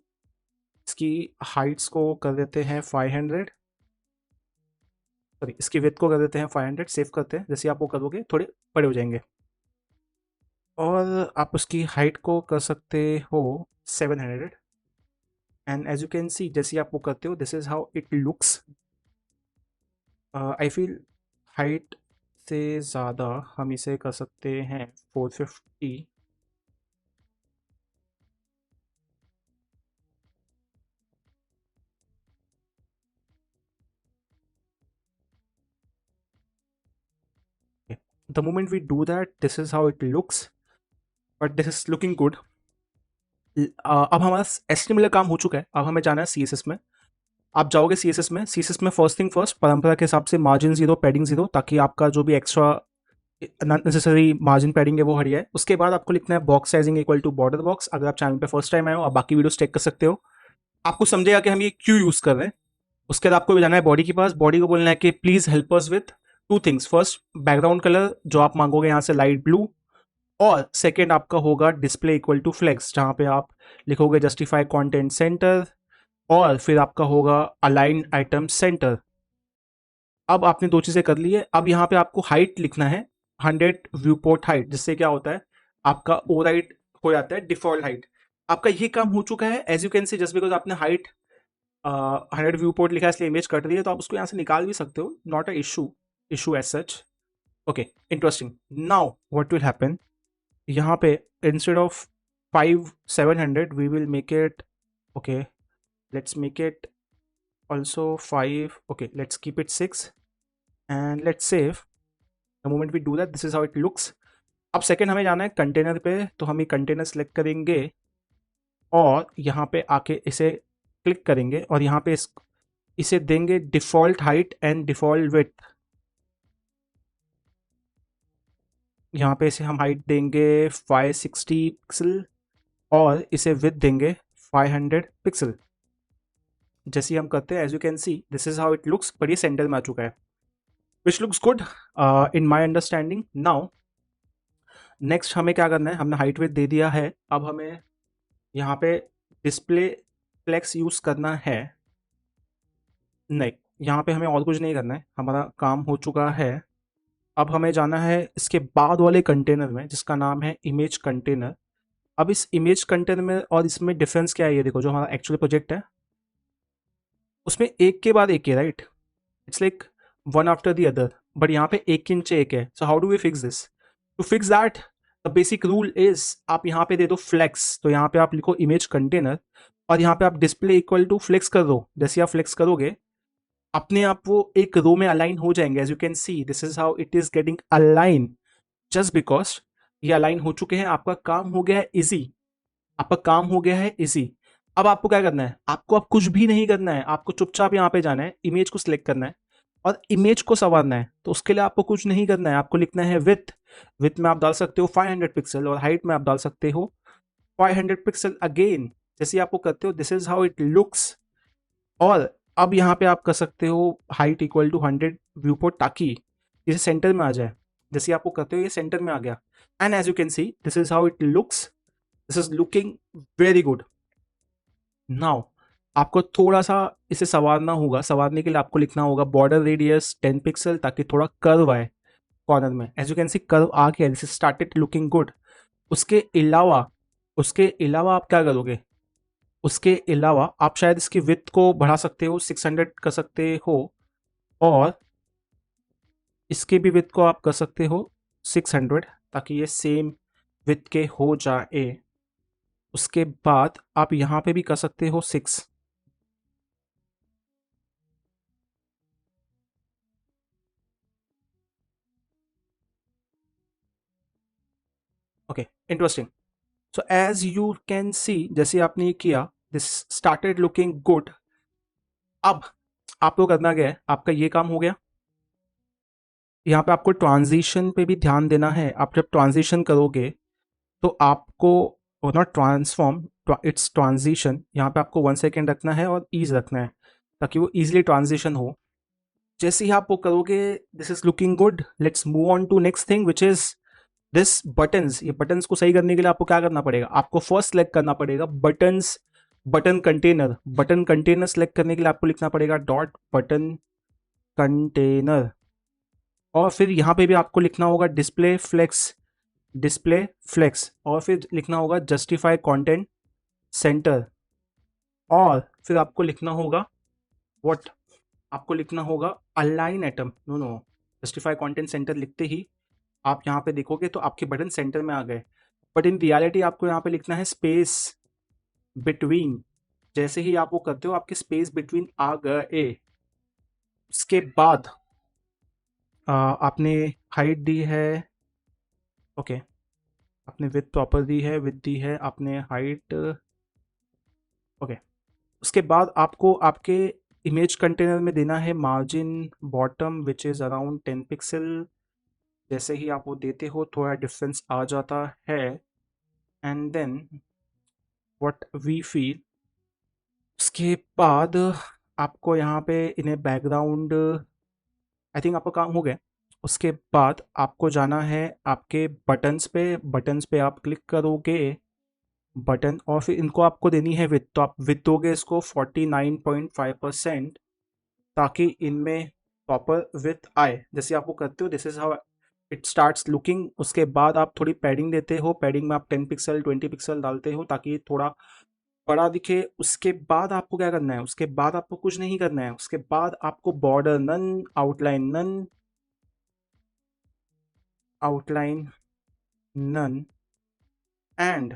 इसकी हाइट्स को कर देते हैं 500, सॉरी इसकी विड्थ को कर देते हैं 500। सेव करते हैं, जैसे आप वो करोगे थोड़े बड़े हो जाएंगे। और आप उसकी हाइट को कर सकते हो 700। And as you can see, जैसे आप वो करते हो, this is how it looks. I feel height से ज़्यादा हम इसे कर सकते हैं 450। The moment we do that, this is how it looks, but this is looking good. अब हमारा HTML का काम हो चुका है, अब हमें जाना है CSS में। आप जाओगे CSS में फर्स्ट थिंग फर्स्ट, परंपरा के हिसाब से मार्जिन 0, पैडिंग 0, ताकि आपका जो भी एक्स्ट्रा नेसेसरी मार्जिन पैडिंग है वो हट जाए। उसके बाद आपको लिखना है box sizing equal to border box. अगर आप चैनल पे फर्स्ट टाइम आए हो, आप बाकी वीडियोस चेक कर सकते हो, आपको समझेगा कि हम ये क्यों यूज़ कर रहे हैं। उसके बाद आपको भी जाना है बॉडी के पास, बॉडी को बोलना है कि please help us with 2 things. First, background colour जो आप मांगोगे यहाँ से लाइट ब्लू, और सेकेंड आपका होगा डिस्प्ले इक्वल टू फ्लेक्स, जहाँ पे आप लिखोगे जस्टिफाई कंटेंट सेंटर, और फिर आपका होगा अलाइन आइटम सेंटर। अब आपने दो चीज़ें कर ली है। अब यहाँ पे आपको हाइट लिखना है 100 व्यू पोर्ट हाइट, जिससे क्या होता है आपका ओवरराइड हो जाता है डिफॉल्ट हाइट। आपका ये काम हो चुका है as you can see, just because आपने हाइट 100 व्यू पोर्ट लिखा है इसलिए इमेज कट रही है, तो आप उसको यहाँ से निकाल भी सकते हो, not a issue as such. Okay, interesting. Now what will happen, यहाँ पे instead of 5700 we will make it, okay let's make it also 5, okay let's keep it 6 and let's save। the moment we do that this is how it looks। अब second हमें जाना है container पे, तो हम ये कंटेनर सेलेक्ट करेंगे और यहाँ पे आके इसे क्लिक करेंगे और यहाँ पे इसे देंगे default height and default width. यहाँ पे इसे हम हाइट देंगे 560 पिक्सल और इसे विड्थ देंगे 500 पिक्सल। जैसे ही हम करते हैं as you can see this is how it looks, पर ये सेंटर में आ चुका है, which looks good in my understanding. Now next हमें क्या करना है, हमने हाइट विड्थ दे दिया है, अब हमें यहाँ पे डिस्प्ले फ्लेक्स यूज़ करना है। नहीं, यहाँ पे हमें और कुछ नहीं करना है, हमारा काम हो चुका है। अब हमें जाना है इसके बाद वाले कंटेनर में जिसका नाम है इमेज कंटेनर। अब इस इमेज कंटेनर में और इसमें डिफरेंस क्या है, ये देखो जो हमारा एक्चुअल प्रोजेक्ट है उसमें एक के बाद एक है, right, it's like one after the other, but यहाँ पे एक के नीचे एक है। So how do we fix this? To fix that the basic rule is आप यहाँ पे दे दो फ्लेक्स, तो यहाँ पे आप लिखो इमेज कंटेनर और यहाँ पे आप डिस्प्ले इक्वल टू फ्लेक्स कर दो। जैसे आप फ्लेक्स करोगे अपने आप वो एक रो में अलाइन हो जाएंगे। As you can see this is how it is getting align, just because ये अलाइन हो चुके हैं। आपका काम हो गया है इजी, आपका काम हो गया है इजी। अब आपको क्या करना है, आपको अब कुछ भी नहीं करना है, आपको चुपचाप यहाँ पे जाना है, इमेज को सिलेक्ट करना है और इमेज को संवारना है। तो उसके लिए आपको कुछ नहीं करना है, आपको लिखना है विथ। विथ में आप डाल सकते हो 500 पिक्सल और हाइट में आप डाल सकते हो 500 पिक्सल अगेन। जैसे आपको करते हो this is how it looks. और अब यहाँ पे आप कर सकते हो height equal to 100 viewport, ताकि इसे सेंटर में आ जाए। जैसे आपको करते हो ये सेंटर में आ गया and as you can see this is how it looks, this is looking very good. Now आपको थोड़ा सा इसे संवारना होगा, संवारने के लिए आपको लिखना होगा बॉर्डर रेडियस 10 पिक्सल, ताकि थोड़ा कर्व आए कॉर्नर में। As you can see curve आ गया, दिस स्टार्टेड लुकिंग गुड। उसके अलावा आप क्या करोगे, उसके अलावा आप शायद इसकी विड्थ को बढ़ा सकते हो, 600 कर सकते हो और इसके भी विड्थ को आप कर सकते हो 600, ताकि ये सेम विड्थ के हो जाए। उसके बाद आप यहाँ पे भी कर सकते हो 6। Okay, interesting. So as you can see जैसे आपने ये किया दिस स्टार्टेड लुकिंग गुड। अब आपको करना क्या है, आपका ये काम हो गया। यहाँ पे आपको ट्रांजिशन पे भी ध्यान देना है। आप जब ट्रांजिशन करोगे तो आपको नॉट ट्रांसफॉर्म, इट्स ट्रांजिशन, यहाँ पे आपको 1 सेकेंड रखना है और ईज रखना है ताकि वो ईजिली ट्रांजिशन हो। जैसे ही आप वो करोगे this is looking good. Let's move on to next thing which is this buttons. ये बटन्स को सही करने के लिए आपको क्या करना पड़ेगा, आपको फर्स्ट सेलेक्ट करना पड़ेगा buttons, button container. Button container select करने के लिए आपको लिखना पड़ेगा डॉट बटन कंटेनर और फिर यहाँ पे भी आपको लिखना होगा डिस्प्ले फ्लेक्स, डिस्प्ले फ्लेक्स और फिर लिखना होगा जस्टिफाई कंटेंट सेंटर और फिर आपको लिखना होगा व्हाट, आपको लिखना होगा align items. No no, justify content centre लिखते ही आप यहाँ पे देखोगे तो आपके बटन सेंटर में आ गए, बट इन रियलिटी आपको यहाँ पे लिखना है स्पेस बिटवीन। जैसे ही आप वो करते हो आपके स्पेस बिटवीन आ गए। उसके बाद आपने हाइट दी है, ओके आपने विथ प्रॉपर दी है, विथ दी है आपने हाइट, ओके। उसके बाद आपको आपके इमेज कंटेनर में देना है margin bottom which is around 10 pixel. जैसे ही आप वो देते हो थोड़ा डिफरेंस आ जाता है and then what we feel. उसके बाद आपको यहाँ पे इन्हें बैकग्राउंड, आई थिंक आपका काम हो गया। उसके बाद आपको जाना है आपके बटन्स पे, बटन्स पे आप क्लिक करोगे बटन और फिर इनको आपको देनी है विथ, तो आप विथ दोगे इसको 49.5% ताकि इनमें प्रॉपर विथ आए। जैसे आप वो करते हो this is how it starts looking. उसके बाद आप थोड़ी पैडिंग देते हो, पैडिंग में आप 10 पिक्सल 20 पिक्सल डालते हो ताकि ये थोड़ा बड़ा दिखे। उसके बाद आपको क्या करना है, उसके बाद आपको कुछ नहीं करना है, उसके बाद आपको border none, outline none, outline none, and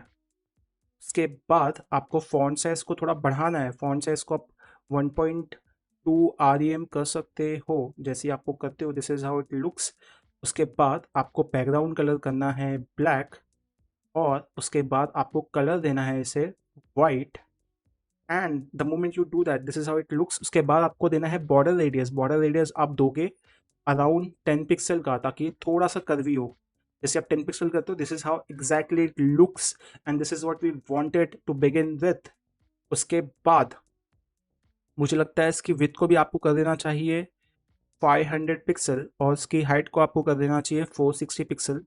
उसके बाद आपको फॉन्ट साइज को थोड़ा बढ़ाना है। फॉन्ट साइज को आप 1.2 REM कर सकते हो, जैसे आपको करते हो, this is how it looks. उसके बाद आपको बैकग्राउंड कलर करना है ब्लैक, और उसके बाद आपको कलर देना है इसे white, and the moment you do that this is how it looks. उसके बाद आपको देना है बॉर्डर रेडियस। बॉर्डर रेडियस आप दोगे अराउंड 10 पिक्सल का, ताकि थोड़ा सा कर्वी हो। जैसे आप 10 पिक्सल करते हो, this is how exactly it looks, and this is what we wanted to begin with. उसके बाद मुझे लगता है इसकी विड्थ को भी आपको कर देना चाहिए 500 पिक्सल, और इसकी हाइट को आपको कर देना चाहिए 460 पिक्सल,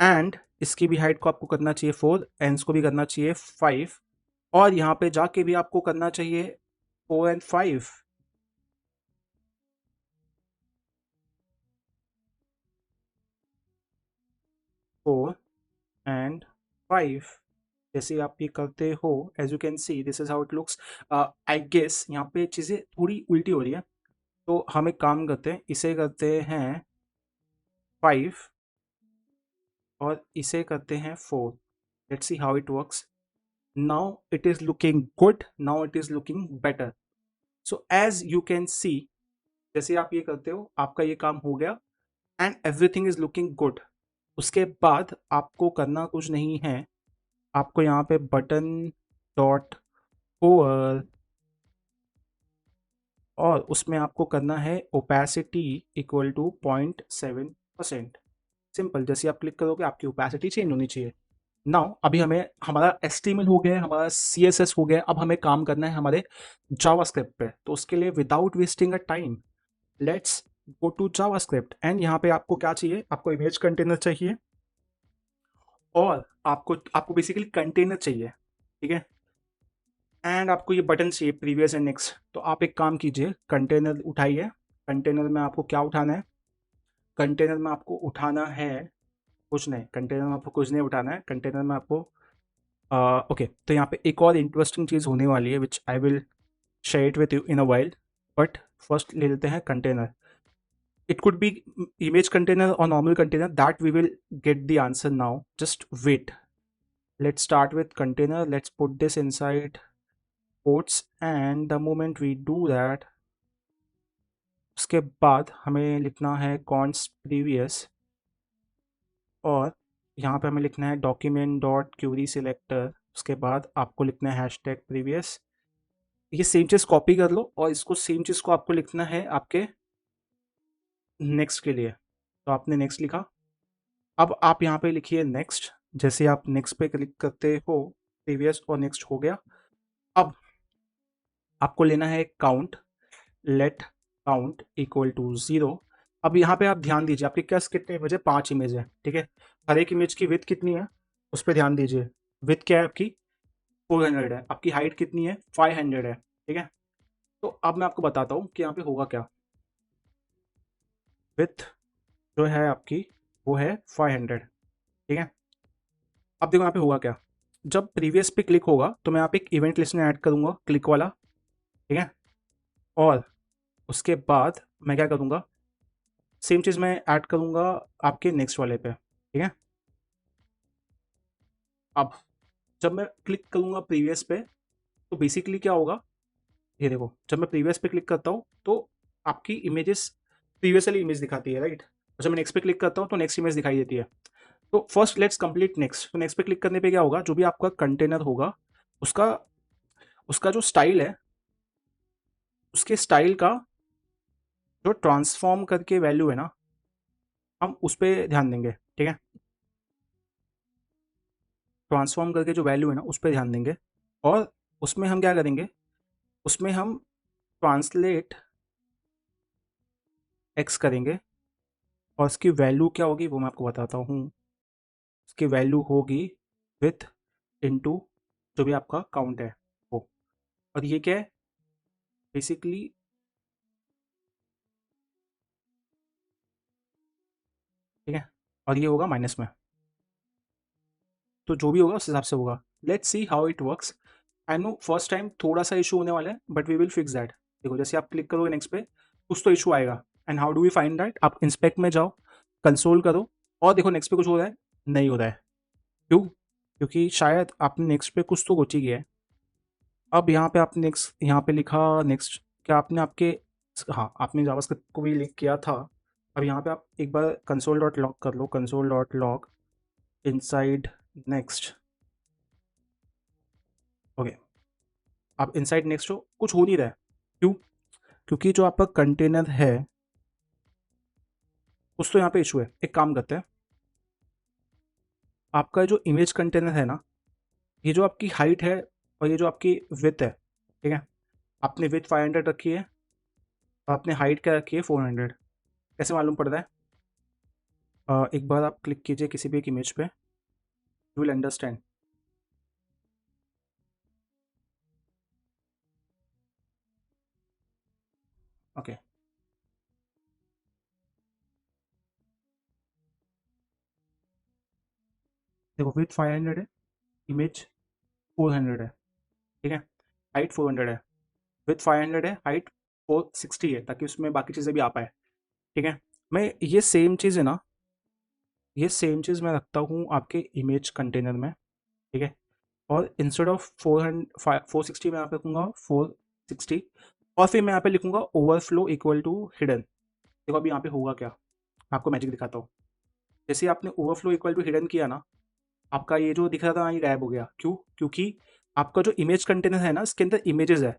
एंड इसकी भी हाइट को आपको करना चाहिए 4, एंड इसको भी करना चाहिए 5, और यहाँ पे जाके भी आपको करना चाहिए 4 एंड 5। 4 एंड 5 जैसे आप ये करते हो, as you can see this is how it looks. I guess यहाँ पे चीज़ें थोड़ी उल्टी हो रही है, तो हम एक काम करते हैं, इसे करते हैं 5 और इसे करते हैं 4। Let's see how it works. Now it is looking good, now it is looking better. So as you can see, जैसे आप ये करते हो आपका ये काम हो गया, and everything is looking good. उसके बाद आपको करना कुछ नहीं है, आपको यहाँ पे बटन डॉट ओवर, और उसमें आपको करना है ओपेसिटी इक्वल टू 0.7%। सिंपल, जैसे आप क्लिक करोगे आपकी ओपेसिटी चेंज होनी चाहिए। नाउ अभी हमें हमारा HTML हो गया, हमारा CSS हो गया, अब हमें काम करना है हमारे जावास्क्रिप्ट पे। तो उसके लिए without wasting a time, let's go to JavaScript. And यहाँ पे आपको क्या चाहिए, आपको इमेज कंटेनर चाहिए, और आपको आपको बेसिकली कंटेनर चाहिए, ठीक है। एंड आपको ये बटन चाहिए प्रीवियस एंड नेक्स्ट। तो आप एक काम कीजिए, कंटेनर उठाइए। कंटेनर में आपको क्या उठाना है, कंटेनर में आपको उठाना है कुछ नहीं, कंटेनर में आपको कुछ नहीं उठाना है। कंटेनर में आपको ओके, तो यहाँ पे एक और इंटरेस्टिंग चीज़ होने वाली है which I will share it with you in a while, but first ले लेते हैं container. It could be image container और normal container, that we will get the answer now, just wait. Let's start with container, let's put this inside quotes, and the moment we do that, उसके बाद हमें लिखना है cons previous, और यहाँ पे हमें लिखना है डॉक्यूमेंट डॉट क्यूरी सिलेक्टर। उसके बाद आपको लिखना है हैशटैग प्रीवियस। ये सेम चीज़ कॉपी कर लो, और इसको सेम चीज़ को आपको लिखना है आपके नेक्स्ट के लिए। तो आपने नेक्स्ट लिखा, अब आप यहाँ पे लिखिए नेक्स्ट। जैसे आप नेक्स्ट पे क्लिक करते हो, प्रीवियस और नेक्स्ट हो गया। अब आपको लेना है count, let count equal to 0। अब यहाँ पे आप ध्यान दीजिए, आपके पास कितने इमेज है, 5 इमेज है, ठीक है। हर एक इमेज की विड्थ कितनी है उस पर ध्यान दीजिए। विड्थ क्या है आपकी, 400 है। आपकी हाइट कितनी है, 500 है, ठीक है। तो अब मैं आपको बताता हूँ कि यहाँ पे होगा क्या। विड्थ जो है आपकी वो है 500, ठीक है। अब देखो यहाँ पे होगा क्या, जब प्रीवियस पे क्लिक होगा तो मैं यहाँ पे एक इवेंट लिस्ट में ऐड करूँगा, क्लिक वाला, ठीक है। और उसके बाद मैं क्या करूँगा, सेम चीज़ मैं ऐड करूँगा आपके नेक्स्ट वाले पे, ठीक है। अब जब मैं क्लिक करूँगा प्रीवियस पे, तो बेसिकली क्या होगा, ये देखो, जब मैं प्रीवियस पे क्लिक करता हूँ तो आपकी इमेजेस प्रीवियस वाली इमेज दिखाती है, राइट। और जब मैं नेक्स्ट पे क्लिक करता हूँ तो नेक्स्ट इमेज दिखाई देती है। तो फर्स्ट लेट्स कंप्लीट नेक्स्ट। तो नेक्स्ट पे क्लिक करने पे क्या होगा, जो भी आपका कंटेनर होगा उसका उसका जो स्टाइल है, उसके स्टाइल का जो ट्रांसफॉर्म करके वैल्यू है ना, हम उस पर ध्यान देंगे, ठीक है। ट्रांसफॉर्म करके जो वैल्यू है ना उस पर ध्यान देंगे, और उसमें हम क्या करेंगे, उसमें हम ट्रांसलेट एक्स करेंगे, और उसकी वैल्यू क्या होगी वो मैं आपको बताता हूँ। उसकी वैल्यू होगी विथ इनटू जो भी आपका काउंट है वो। और ये क्या है, बेसिकली, ठीक है, और ये होगा माइनस में, तो जो भी होगा उस हिसाब से होगा। Let's see how it works. I know first time थोड़ा सा इशू होने वाला है, but we will fix that. देखो जैसे आप क्लिक करोगे नेक्स्ट पे, कुछ तो इशू आएगा। And how do we find that? आप इंस्पेक्ट में जाओ, कंसोल करो, और देखो नेक्स्ट पे कुछ हो रहा है, नहीं हो रहा है। क्यों? क्योंकि शायद आपने नेक्स्ट पे कुछ तो गलती किया है। अब यहाँ पे आपने नेक्स्ट, यहाँ पे लिखा नेक्स्ट, क्या आपने आपके, हाँ आपने जावास्क्रिप्ट को भी लिख किया था। अब यहाँ पे आप एक बार कंसोल डॉट लॉग कर लो, console dot log inside next. Okay, अब इनसाइड नेक्स्ट हो, कुछ हो नहीं रहा है। क्यों? क्योंकि जो आपका कंटेनर है, कुछ तो यहाँ पे इशू है। एक काम करते हैं, आपका जो इमेज कंटेनर है ना, ये जो आपकी हाइट है और ये जो आपकी विथ है, ठीक है, आपने विथ 500 रखी है और आपने हाइट क्या रखी है 400। कैसे मालूम पड़ रहा है? एक बार आप क्लिक कीजिए किसी भी एक इमेज पे, यू विल अंडरस्टैंड। ओके, देखो विथ 500 है, इमेज 400 है, ठीक है, हाइट 400 है, विथ 500 है, हाइट 460 है, ताकि उसमें बाकी चीज़ें भी आ पाए। ठीक है, मैं ये सेम चीज़ है ना, ये सेम चीज़ मैं रखता हूँ आपके इमेज कंटेनर में। ठीक है, और इंस्टेड ऑफ 460 मैं यहाँ पे रखूँगा 460, और फिर मैं यहाँ पे लिखूँगा ओवरफ्लो इक्वल टू हिडन। देखो अभी यहाँ पे होगा क्या, मैं आपको मैजिक दिखाता हूँ। जैसे आपने ओवरफ्लो इक्वल टू हिडन किया ना, आपका ये जो दिख रहा था ये गायब हो गया। क्यों? क्योंकि आपका जो इमेज कंटेनर है ना, इसके अंदर इमेजेस है,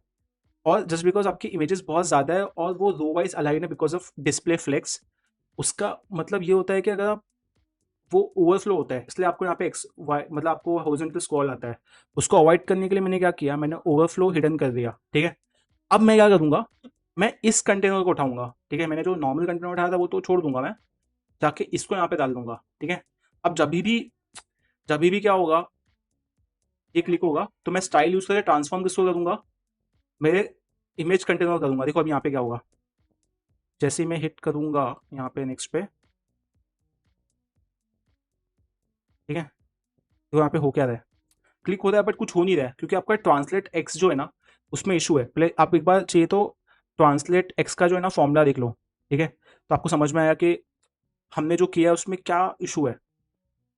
और जस्ट बिकॉज आपकी इमेजेस बहुत ज़्यादा है और वो रो वाइज अलाइन है बिकॉज ऑफ डिस्प्ले फ्लेक्स, उसका मतलब ये होता है कि अगर आप, वो ओवरफ्लो होता है, इसलिए आपको यहाँ पे एक्स वाई मतलब आपको हॉरिजॉन्टल स्क्रॉल आता है। उसको अवॉइड करने के लिए मैंने क्या किया, मैंने ओवरफ्लो हिडन कर दिया। ठीक है, अब मैं क्या करूँगा, मैं इस कंटेनर को उठाऊंगा। ठीक है, मैंने जो नॉर्मल कंटेनर उठाया था वो तो छोड़ दूंगा, मैं जाके इसको यहाँ पे डाल दूंगा। ठीक है, अब जब भी क्या होगा, ये क्लिक होगा तो मैं स्टाइल यूज करके ट्रांसफॉर्म किसको करूंगा, मेरे इमेज कंटेनर करूंगा। देखो अब यहाँ पे क्या होगा, जैसे ही मैं हिट करूंगा यहाँ पे नेक्स्ट पे, ठीक है, तो यहाँ पे हो क्या रहा है, क्लिक हो रहा है बट कुछ हो नहीं रहा है, क्योंकि आपका ट्रांसलेट एक्स जो है ना, उसमें इशू है। पहले आप एक बार चाहिए तो ट्रांसलेट एक्स का जो है ना फॉर्मूला देख लो। ठीक है, तो आपको समझ में आया कि हमने जो किया है उसमें क्या इशू है।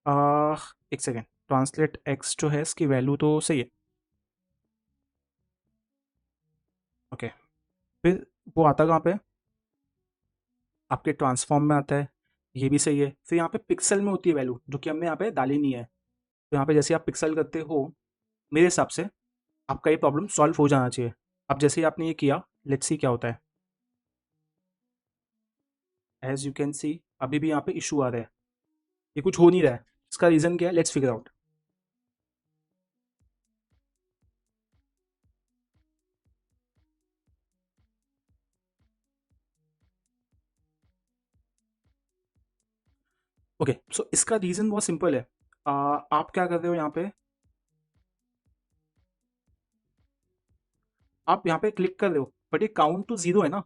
आ, एक सेकेंड, ट्रांसलेट एक्स जो है इसकी वैल्यू तो सही है। ओके, फिर वो आता कहाँ पे, आपके ट्रांसफॉर्म में आता है, ये भी सही है। फिर यहाँ पे पिक्सल में होती है वैल्यू, जो कि हमने यहाँ पे डाली नहीं है। तो यहाँ पे जैसे आप पिक्सल करते हो, मेरे हिसाब से आपका ये प्रॉब्लम सॉल्व हो जाना चाहिए। अब जैसे ही आपने ये किया, लेट्स सी क्या होता है। एज यू कैन सी अभी भी यहाँ पे इशू आ रहा है, ये कुछ हो नहीं रहा है। इसका रीज़न क्या है, लेट्स फिगर आउट। ओके, सो इसका रीज़न बहुत सिंपल है। आप क्या कर रहे हो यहाँ पे, आप यहाँ पे क्लिक कर रहे हो बट ये काउंट टू जीरो है ना।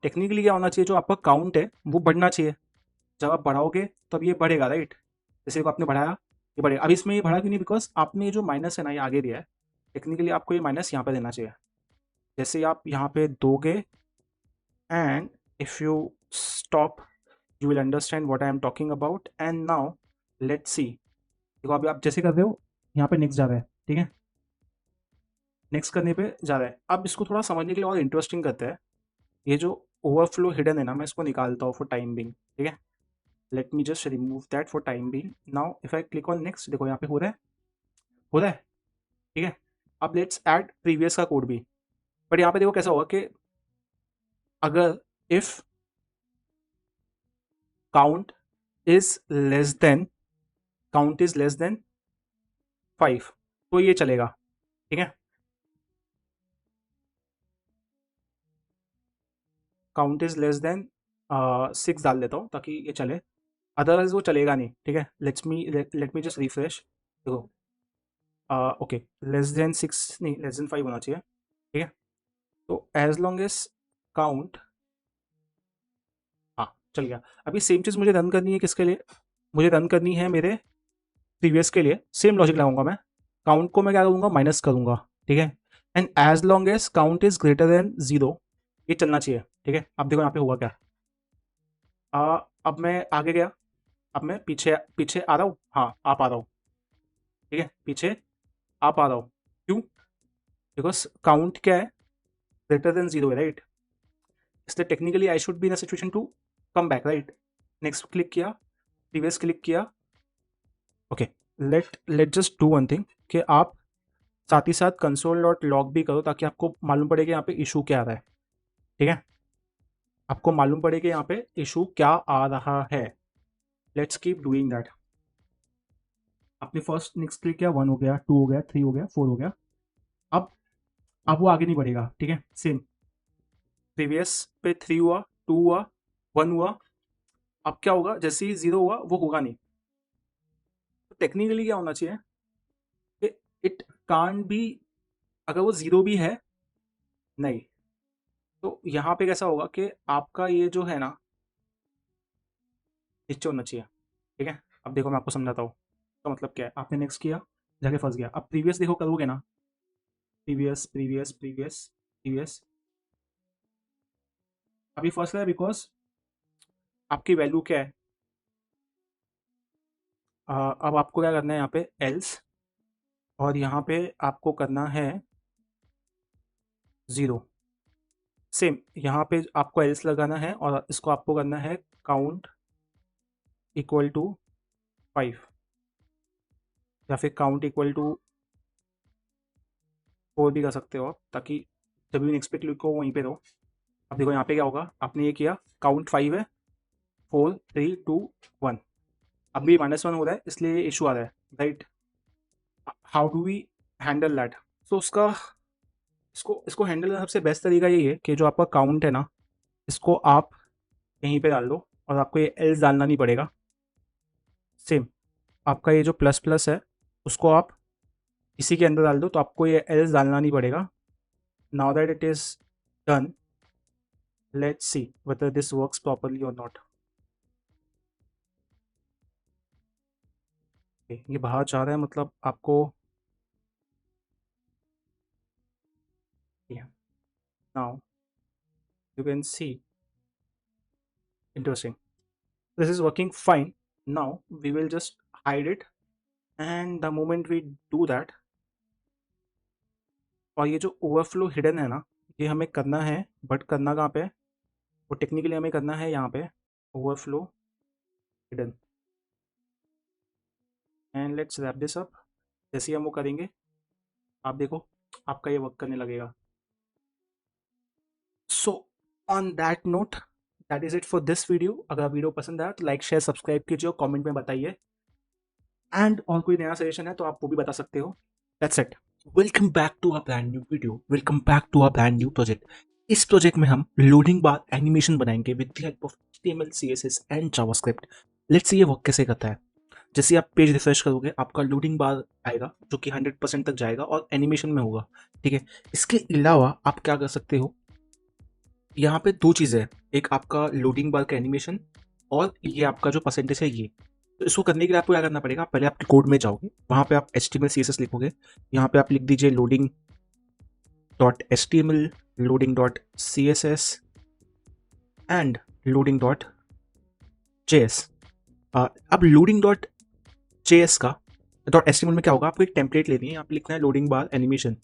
टेक्निकली क्या होना चाहिए, जो आपका काउंट है वो बढ़ना चाहिए। जब आप बढ़ाओगे तब ये बढ़ेगा, राइट? जैसे को आपने बढ़ाया, ये बढ़ेगा। अब इसमें ये बढ़ा क्यों नहीं, बिकॉज आपने ये जो माइनस है ना, ये आगे दिया है। टेक्निकली आपको ये माइनस यहाँ पे देना चाहिए। जैसे आप यहाँ पे दोगे, and if you stop, you will understand what I am talking about. And now let's see, देखो अभी आप जैसे कर रहे हो, यहाँ पे नेक्स्ट जा रहा है। ठीक है, नेक्स्ट करने पे जा रहा है। अब इसको थोड़ा समझने के लिए और इंटरेस्टिंग करते हैं। ये जो ओवरफ्लो हिडन है ना, मैं इसको निकालता हूँ फॉर टाइम बिंग। ठीक है, late me just remove that for time being. Now if I click on next, देखो यहाँ पे हो रहा है, हो रहा है। ठीक है, अब लेट्स ऐड प्रीवियस का कोड भी। बट यहाँ पे देखो कैसा होगा कि अगर if count is less than, count is less than 5, तो ये चलेगा। ठीक है, काउंट इज लेस देन 6 डाल देता हूँ ताकि ये चले, अदरवाइज वो चलेगा नहीं। ठीक है, लेट मी जस्ट रिफ्रेश। देखो, ओके, लेस देन 6 नहीं, लेस देन 5 होना चाहिए। ठीक है, तो एज लॉन्ग एज काउंट, हाँ, चल गया। अभी सेम चीज़ मुझे रन करनी है किसके लिए, मुझे रन करनी है मेरे प्रीवियस के लिए। सेम लॉजिक लगाऊंगा मैं, काउंट को मैं क्या करूँगा, माइनस करूँगा, ठीक है। And as long as count is greater than 0 ये चलना चाहिए, ठीक है। अब देखो यहाँ पे हुआ क्या। अब मैं आगे गया, अब मैं पीछे पीछे आ रहा हूँ, हाँ आप आ रहा हूँ, ठीक है, पीछे आप आ रहा हूँ। क्यों? बिकॉज काउंट क्या है, ग्रेटर देन 0 है, राइट। इसलिए technically I should be in a situation to come back, right. Next click किया, प्रीवियस क्लिक किया, okay. Let let just do one thing कि आप साथ ही साथ कंसोल डॉट लॉग भी करो ताकि आपको मालूम पड़े कि यहाँ पे इशू क्या आ रहा है, ठीक है। आपको मालूम पड़े कि यहाँ पे इशू क्या आ रहा है। Let's keep doing that. आपने फर्स्ट नेक्स्ट क्लिक किया, 1 हो गया, 2 हो गया, 3 हो गया, 4 हो गया। अब अब वो आगे नहीं बढ़ेगा, ठीक है। सेम प्रीवियस पे 3 हुआ, 2 हुआ, 1 हुआ। अब क्या होगा, जैसे ही 0 हुआ वो होगा नहीं। तो टेक्निकली क्या होना चाहिए कि इट कांट बी, अगर वो 0 भी है नहीं, तो यहाँ पे कैसा होगा कि आपका ये जो है ना नीचे होना चाहिए, ठीक है। अब देखो मैं आपको समझाता हूँ तो मतलब क्या है। आपने नेक्स्ट किया, जाके फंस गया। अब प्रीवियस देखो करोगे ना, प्रीवियस प्रीवियस प्रीवियस प्रीवियस, अभी फंस रहा है बिकॉज आपकी वैल्यू क्या है। अब आपको क्या करना है यहाँ पे एल्स, और यहाँ पे आपको करना है 0। सेम यहाँ पे आपको एल्स लगाना है और इसको आपको करना है काउंट इक्वल टू 5, या फिर काउंट इक्वल टू 4 भी कर सकते हो आप, ताकि जब भी नेक्स्ट पे क्लिक हो वहीं पे रहो। अब देखो यहाँ पे क्या होगा, आपने ये किया, काउंट 5 है, 4 3 2 1। अब भी -1 हो रहा है इसलिए ये इशू आ रहा है, right. How do we handle that. So उसका इसको इसको हैंडल करने का सबसे बेस्ट तरीका यही है कि जो आपका काउंट है ना, इसको आप यहीं पे डाल दो और आपको ये एल्स डालना नहीं पड़ेगा। सेम आपका ये जो प्लस प्लस है उसको आप इसी के अंदर डाल दो, तो आपको ये एल्स डालना नहीं पड़ेगा। Now that it is done, let's see whether this works properly और नॉट। ये बाहर जा रहा है, मतलब आपको now you can C, interesting, this is working fine. Now we will just hide it, and the moment we do that, और ये जो ओवरफ्लो हिडन है ना, ये हमें करना है, बट करना कहाँ पे है, वो टेक्निकली हमें करना है यहाँ पे overflow hidden. And let's wrap this up. जैसे ही हम वो करेंगे, आप देखो आपका ये वर्क करने लगेगा। सो on that note, that is it for this video. अगर वीडियो पसंद आया तो लाइक शेयर सब्सक्राइब कीजिए और कमेंट में बताइए, एंड और कोई नया सजेशन है तो आप वो भी बता सकते हो। That's it. Welcome back to a brand new video, welcome back to a brand new project. इस प्रोजेक्ट में हम लोडिंग बार एनिमेशन बनाएंगे with the help of HTML, CSS and JavaScript. Let's see ये वर्क कैसे करता है। जैसे आप पेज रिफ्रेश करोगे, आपका लोडिंग बार आएगा जो कि 100% तक जाएगा और एनिमेशन में होगा, ठीक है। इसके अलावा आप क्या कर सकते हो, यहाँ पे दो चीज़ें हैं, एक आपका लोडिंग बार का एनिमेशन और ये आपका जो परसेंटेज है ये। तो इसको करने के लिए आपको क्या करना पड़ेगा, पहले आपके कोड में जाओगे, वहाँ पे आप HTML CSS लिखोगे, यहाँ पे आप लिख दीजिए loading dot HTML, loading dot CSS and loading dot JS। अब लोडिंग डॉट JS का डॉट HTML में क्या होगा, आपको एक टेम्पलेट लेनी है, यहाँ पे लिखना है लोडिंग बार एनिमेशन।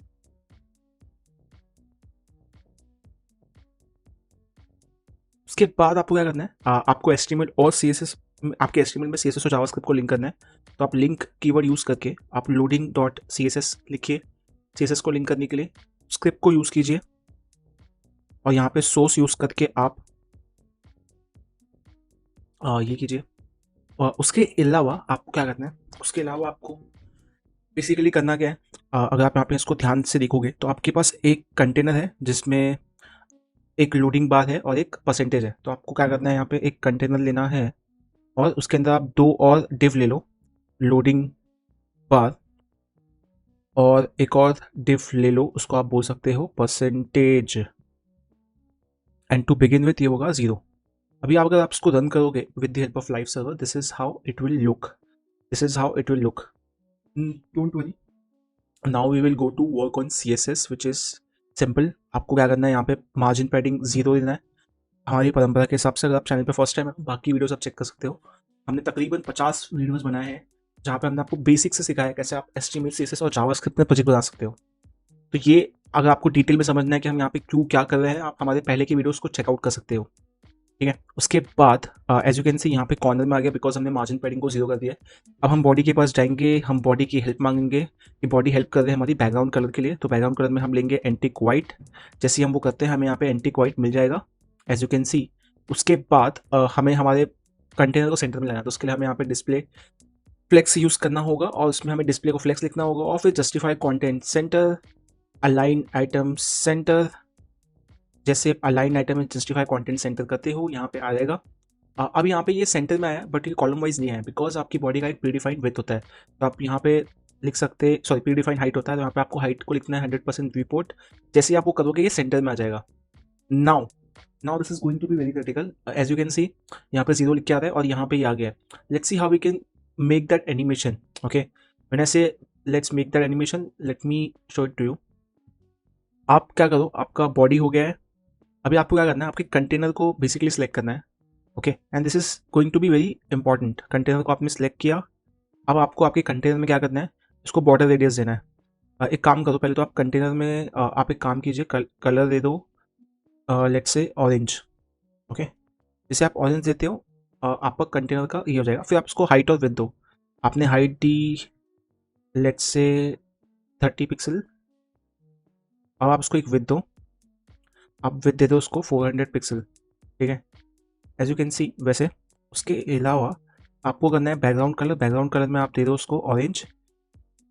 उसके बाद आपको क्या करना है, आपको HTML और CSS, आपके HTML में CSS और जावास्क्रिप्ट को लिंक करना है। तो आप लिंक कीवर्ड यूज़ करके आप लोडिंग डॉट CSS लिखिए, CSS को लिंक करने के लिए स्क्रिप्ट को यूज़ कीजिए, और यहाँ पे सोर्स यूज़ करके आप ये कीजिए। और उसके अलावा आपको क्या करना है, उसके अलावा आपको बेसिकली करना क्या है, अगर आप यहाँ पे इसको ध्यान से देखोगे तो आपके पास एक कंटेनर है जिसमें एक लोडिंग बार है और एक परसेंटेज है। तो आपको क्या करना है, यहाँ पे एक कंटेनर लेना है और उसके अंदर आप दो और डिव ले लो, लोडिंग बार, और एक और डिव ले लो, उसको आप बोल सकते हो percentage, and to begin with ये होगा 0। अभी आप अगर आप इसको रन करोगे with the help of live server, this is how it will look, this is how it will look. Don't worry, now we will go to work on CSS which is simple. आपको क्या करना है, यहाँ पे margin padding 0 देना है हमारी परंपरा के हिसाब से। अगर आप चैनल पे फर्स्ट टाइम है, बाकी वीडियोस आप चेक कर सकते हो। हमने तकरीबन 50 वीडियोस बनाए हैं जहाँ पे हमने आपको बेसिक से सिखाया है कैसे आप HTML CSS और जावास्क्रिप्ट में प्रोजेक्ट बना सकते हो। तो ये अगर आपको डिटेल में समझना है कि हम यहाँ पे क्यों क्या कर रहे हैं, आप हमारे पहले के वीडियोस को चेकआउट कर सकते हो, ठीक है। उसके बाद एज यू कैन सी यहाँ पे कॉर्नर में आ गया बिकॉज हमने मार्जिन पैडिंग को 0 कर दिया है। अब हम बॉडी के पास जाएंगे, हम बॉडी की हेल्प मांगेंगे कि बॉडी हेल्प कर रहे हैं हमारी बैकग्राउंड कलर के लिए। तो बैकग्राउंड कलर में हम लेंगे एंटिक वाइट। जैसे ही हम वो करते हैं हमें यहाँ पे एंटिक वाइट मिल जाएगा एज यू कैन सी। उसके बाद हमें हमारे कंटेनर को सेंटर में लाना है, तो उसके लिए हमें यहाँ पे डिस्प्ले फ्लेक्स यूज़ करना होगा और उसमें हमें डिस्प्ले को फ्लेक्स लिखना होगा और फिर justify content centre, align item centre. जैसे अलाइन आइटम में जस्टिफाई कंटेंट सेंटर करते हो यहाँ पे आ जाएगा। अब यहाँ पे ये सेंटर में आया बट ये कॉलम वाइज नहीं है बिकॉज आपकी बॉडी का एक प्रीडिफाइंड विड्थ होता है। तो आप यहाँ पे लिख सकते, सॉरी प्रीडिफाइंड हाइट होता है, तो यहाँ पे आपको हाइट को लिखना है 100% व्यू-पोर्ट। जैसे ही आप वो करोगे ये सेंटर में आ जाएगा। Now now this is going to be very critical. As you can see यहाँ पे 0 लिख के आ रहा है और यहाँ पे ये आ गया है। Let's see how we can make that animation. Okay, when I say let's make that animation, let me show it to you. आप क्या करो, आपका बॉडी हो गया है। अभी आपको क्या करना है, आपके कंटेनर को बेसिकली सिलेक्ट करना है। Okay, and this is going to be very important. Container को आपने सिलेक्ट किया। अब आपको आपके कंटेनर में क्या करना है, इसको बॉर्डर रेडियस देना है। एक काम करो, पहले तो आप कंटेनर में आप एक काम कीजिए, कलर दे दो लेट्स से ऑरेंज। ओके, जैसे आप ऑरेंज देते हो आपका कंटेनर का ये हो जाएगा। फिर आप इसको हाइट और विड्थ दो। आपने height the let's say 30 pixel. अब आप उसको एक विड्थ दो, आप विड्थ दे दो उसको 400 पिक्सल, ठीक है। एज यू कैन सी वैसे। उसके अलावा आपको करना है बैकग्राउंड कलर। बैकग्राउंड कलर में आप दे दो उसको ऑरेंज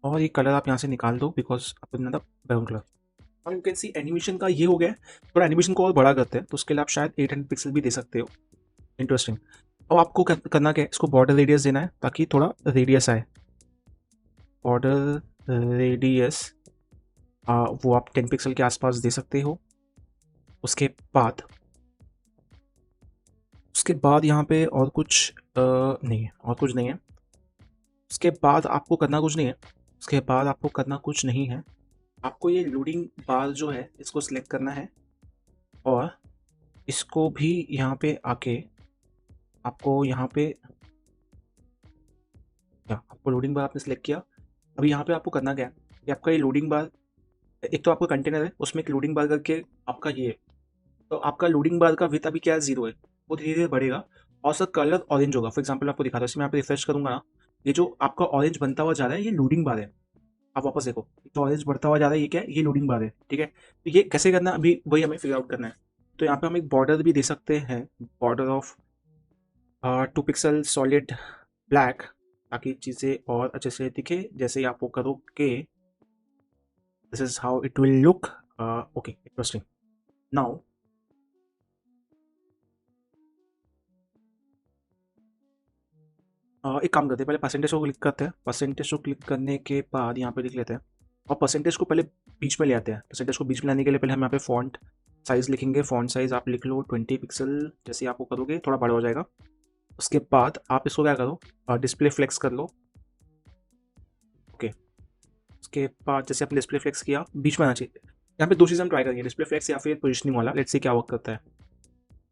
और ये कलर आप यहाँ से निकाल दो बिकॉज आपको देना था बैकग्राउंड कलर। और यू कैन सी एनिमेशन का ये हो गया है। थोड़ा एनिमेशन को और बड़ा करते हैं तो उसके लिए आप शायद 800 पिक्सल भी दे सकते हो। इंटरेस्टिंग। और आपको करना क्या है, इसको बॉर्डर रेडियस देना है ताकि थोड़ा रेडियस आए। बॉर्डर रेडियस वो आप 10 पिक्सल के आसपास दे सकते हो। उसके बाद यहाँ पे और कुछ नहीं है, और कुछ नहीं है। उसके बाद आपको करना कुछ नहीं है। उसके बाद आपको करना कुछ नहीं है। आपको ये लोडिंग बार जो है इसको सिलेक्ट करना है और इसको भी यहाँ पे आके आपको यहाँ पे आपको लोडिंग बार आपने सिलेक्ट किया। अभी यहाँ पे आपको करना क्या है कि आपका ये लोडिंग बार, एक तो आपका कंटेनर है उसमें एक लोडिंग बार करके आपका ये है। तो आपका लोडिंग बार का विड्थ अभी क्या है, 0 है, वो धीरे धीरे बढ़ेगा और सर कलर ऑरेंज होगा। फॉर एग्जांपल आपको दिखाता हूँ, इसमें यहाँ पे रिफ्रेश करूंगा ना, ये जो आपका ऑरेंज बनता हुआ जा रहा है ये लोडिंग बार है। आप वापस देखो, जो ऑरेंज बढ़ता हुआ जा रहा है ये क्या है, ये लोडिंग बार है, ठीक है। तो ये कैसे करना है अभी वही हमें फिगर आउट करना है। तो यहाँ पे हम एक बॉर्डर भी दे सकते हैं, border of 2 pixel solid black, ताकि चीज़ें और अच्छे से दिखे। जैसे ही आप वो करोगे this is how it will look. Okay, interesting. Now एक काम करते हैं, पहले परसेंटेज को क्लिक करते हैं। परसेंटेज को क्लिक करने के बाद यहाँ पे लिख लेते हैं और परसेंटेज को पहले बीच में ले आते हैं। परसेंटेज को बीच में लाने के लिए पहले हम यहाँ पे फॉन्ट साइज़ लिखेंगे। फॉन्ट साइज़ आप लिख लो 20 पिक्सल। जैसे आप वो करोगे थोड़ा बड़ा हो जाएगा। उसके बाद आप इसको क्या करो, डिस्प्ले फ्लेक्स कर लो। ओके, उसके बाद जैसे आपने डिस्प्ले फ्लेक्स किया, बीच में आना चाहिए। यहाँ पे 2 चीज़ हम ट्राई करेंगे, डिस्प्ले फ्लेक्स या फिर पोजिशनिंग वाला। लेट्स से क्या वर्क करता है।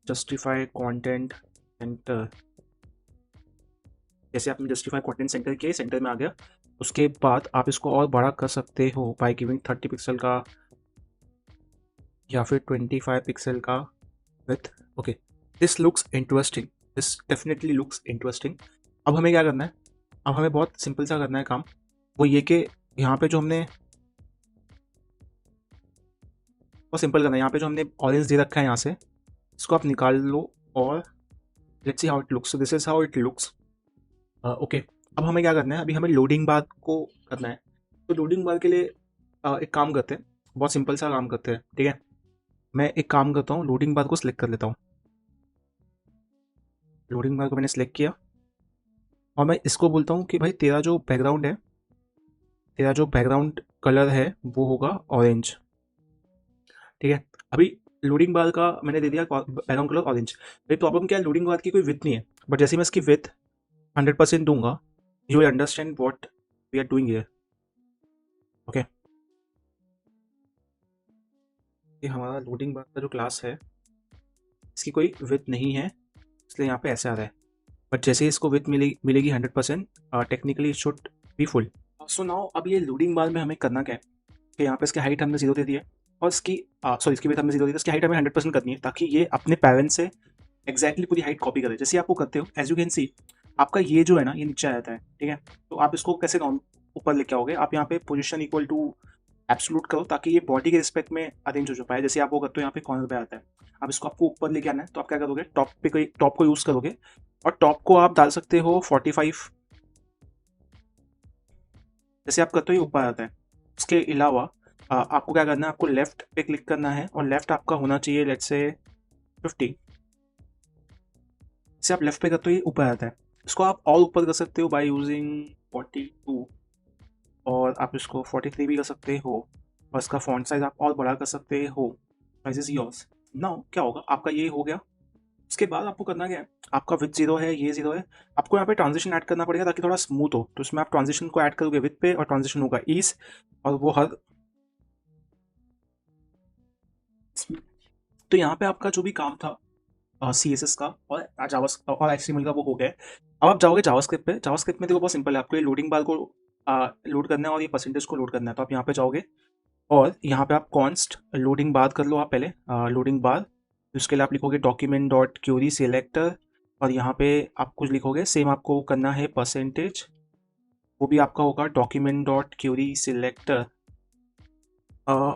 जस्टिफाई कॉन्टेंट सेंटर, जैसे आपने जस्टिफाई कंटेंट सेंटर के सेंटर में आ गया। उसके बाद आप इसको और बड़ा कर सकते हो बाय गिविंग 30 पिक्सल का या फिर 25 पिक्सल का with. Okay, this looks interesting, this definitely looks interesting. अब हमें क्या करना है, अब हमें बहुत सिंपल सा करना है काम। वो ये कि यहाँ पे जो हमने बहुत सिंपल करना है, यहाँ पे जो हमने ऑरेंज दे रखा है यहाँ से इसको आप निकाल लो और let's see how it looks. So this is how it looks. Okay, अब हमें क्या करना है, अभी हमें लोडिंग बार को करना है। तो लोडिंग बार के लिए एक काम करते हैं, बहुत सिंपल सा काम करते हैं, ठीक है। मैं एक काम करता हूँ, लोडिंग बार को सिलेक्ट कर लेता हूँ। लोडिंग बार को मैंने सिलेक्ट किया और मैं इसको बोलता हूँ कि भाई तेरा जो बैकग्राउंड है, तेरा जो बैकग्राउंड कलर है वो होगा ऑरेंज, ठीक है। अभी लोडिंग बार का मैंने दे दिया बैकग्राउंड कलर ऑरेंज। मेरी प्रॉब्लम क्या है, लोडिंग बार की कोई विथ नहीं है, बट जैसे मैं इसकी विथ 100% दूंगा, you will understand what we are doing here. Okay, ये हमारा लोडिंग बार का जो क्लास है इसकी कोई विथ नहीं है, इसलिए यहाँ पे ऐसे आ रहा है। बट जैसे ही इसको विथ मिलेगी 100%, technically it should be full. So now अब ये लोडिंग बार में हमें करना क्या है कि यहाँ पे इसकी हाइट हमने 0 दे दी है, और इसकी सॉरी इसकी विथ हमने 0 दी है, इसकी हाइट हमें 100% करनी है, ताकि ये अपने पेरेंट्स से एक्जैक्टली पूरी हाइट कॉपी करे। जैसे आप वो करते हो, एज यू कैन सी आपका ये जो है ना, ये नीचे आ जाता है, ठीक है। तो आप इसको कैसे ऊपर लेके आओगे, आप यहाँ पे पोजीशन इक्वल टू एब्सोल्यूट करो, ताकि ये बॉडी के रिस्पेक्ट में अरेंज हो पाए। जैसे आप वो करते हो, यहाँ पे कॉर्नर पे आता है, अब इसको आपको ऊपर लेके आना है, तो आप क्या करोगे, टॉप को यूज़ करोगे, और टॉप को आप डाल सकते हो 45, जैसे आप करते हो ये ऊपर आता है। इसके अलावा आपको क्या करना है, आपको लेफ्ट पे क्लिक करना है, और लेफ्ट आपका होना चाहिए लेट्स से 50। जैसे आप लेफ्ट पे करते हो ये ऊपर आता है, इसको आप और ऊपर कर सकते हो बाय यूजिंग 42, और आप इसको 43 भी कर सकते हो, और इसका फॉन्ट साइज आप और बड़ा कर सकते हो। Price is yours. नाउ क्या होगा, आपका ये हो गया। उसके बाद आपको करना क्या है, आपका विथ 0 है, ये 0 है, आपको यहाँ पे ट्रांजिशन ऐड करना पड़ेगा ताकि थोड़ा स्मूथ हो। तो इसमें आप ट्रांजिशन को ऐड करोगे विथ पे, और ट्रांजिशन होगा ईस, और वो हर, तो यहाँ पे आपका जो भी काम था CSS का और जावा और HTML का, वो हो गया है। अब आप जाओगे जावास्क्रिप्ट पे। जावास्क्रिप्ट में देखो बहुत सिंपल है, आपको ये लोडिंग बार को लोड करना है, और ये परसेंटेज को लोड करना है। तो आप यहाँ पे जाओगे, और यहाँ पे आप कॉन्स्ट लोडिंग बार कर लो आप पहले, लोडिंग बार। उसके लिए आप लिखोगे डॉक्यूमेंट डॉट क्यूरी सिलेक्टर, और यहाँ पे आप कुछ लिखोगे, सेम आपको करना है परसेंटेज, वो भी आपका होगा डॉक्यूमेंट डॉट क्यूरी सिलेक्टर।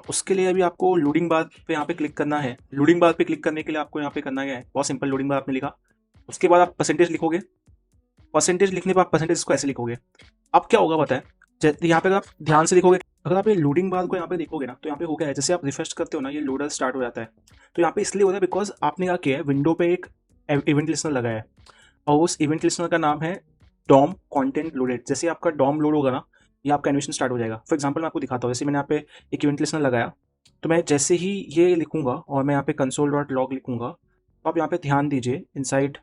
उसके लिए अभी आपको लोडिंग बार पे यहाँ पे क्लिक करना है। लोडिंग बार पे क्लिक करने के लिए आपको यहाँ पे करना क्या है, बहुत सिंपल, लोडिंग बार आपने लिखा, उसके बाद आप परसेंटेज लिखोगे। परसेंटेज लिखने पर आप परसेंटेज को ऐसे लिखोगे। अब क्या होगा पता है, यहाँ पे अगर आप ध्यान से देखोगे, अगर आप ये लोडिंग बार को यहाँ पे देखोगे ना, तो यहाँ पे हो गया है, जैसे आप रिफ्रेश करते हो ना, ये लोडर स्टार्ट हो जाता है। तो यहाँ पे इसलिए हो रहा है बिकॉज आपने क्या किया है, विंडो पे एक इवेंट लिस्नर लगाया है, और उस इवेंट लिस्नर का नाम है डॉम कंटेंट लोडेड। जैसे आपका डॉम लोड होगा ना, ये आपका एनिमेशन स्टार्ट हो जाएगा। फॉर एग्जांपल मैं आपको दिखाता हूँ, जैसे मैंने यहाँ पे एक इवेंट लिस्नर लगाया, तो मैं जैसे ही ये लिखूंगा और मैं यहाँ पे कंसोल डॉट लॉग लिखूंगा, तो आप यहाँ पे ध्यान दीजिए, इनसाइड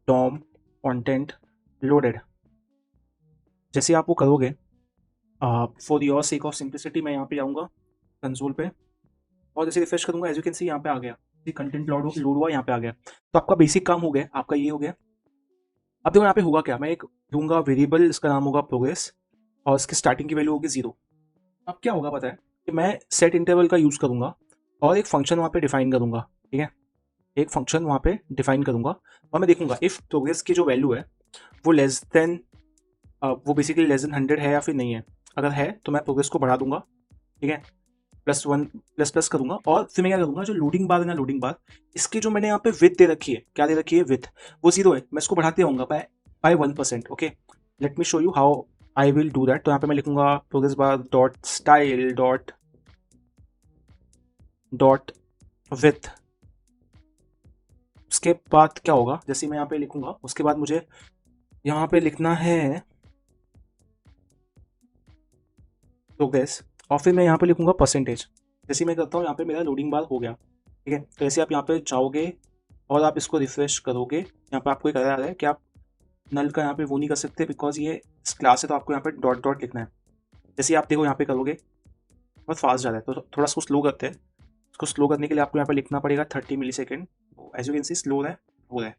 डॉम कंटेंट लोडेड, जैसे आप वो करोगे, for your sake of simplicity मैं यहाँ पे आऊँगा कंसोल पे, और जैसे रिफ्रेश करूँगा, एज यू कैन सी यहाँ पे आ गया, कंटेंट लोड हुआ, यहाँ पे आ गया। तो आपका बेसिक काम हो गया, आपका ये हो गया। अब देखो यहाँ पे होगा क्या, मैं एक दूंगा वेरिएबल, इसका नाम होगा प्रोग्रेस, और इसकी स्टार्टिंग की वैल्यू होगी 0। अब क्या होगा पता है, कि मैं सेट इंटरवल का यूज़ करूँगा, और एक फंक्शन वहाँ पे डिफाइन करूँगा, ठीक है, एक फंक्शन वहाँ पे डिफाइन करूँगा, और मैं देखूंगा इफ़ प्रोग्रेस की जो वैल्यू है वो लेस देन, वो बेसिकली लेस देन 100 है या फिर नहीं है। अगर है तो मैं प्रोग्रेस को बढ़ा दूंगा, ठीक है, +1 ++ करूंगा, और फिर मैं क्या करूंगा, जो लोडिंग बार है ना, लोडिंग बार, इसकी जो मैंने यहाँ पे विथ दे रखी है, क्या दे रखी है, विथ, वो 0 है, मैं इसको बढ़ाते रहूंगा by 1%। Okay, let me show you how I will do that. तो यहाँ पे मैं लिखूंगा progress bar dot style dot width. उसके बाद क्या होगा, जैसे मैं यहाँ पे लिखूंगा, उसके बाद मुझे यहाँ पे लिखना है प्रोग्रेस, और फिर मैं यहाँ पे लिखूंगा परसेंटेज। जैसे मैं करता हूँ, यहाँ पे मेरा लोडिंग बार हो गया, ठीक है। तो ऐसे आप यहाँ पे जाओगे, और आप इसको रिफ्रेश करोगे, यहाँ पे आपको एक आ रहा है कि आप नल का यहाँ पे वो नहीं कर सकते, बिकॉज ये क्लास है, तो आपको यहाँ पे डॉट डॉट लिखना है। जैसे आप देखो यहाँ पे करोगे, बहुत फास्ट जा रहा है, तो थोड़ा सा स्लो करते हैं। इसको स्लो करने के लिए आपको यहाँ पे लिखना पड़ेगा 30 millisecond. As you can see slow है, हो रहा है।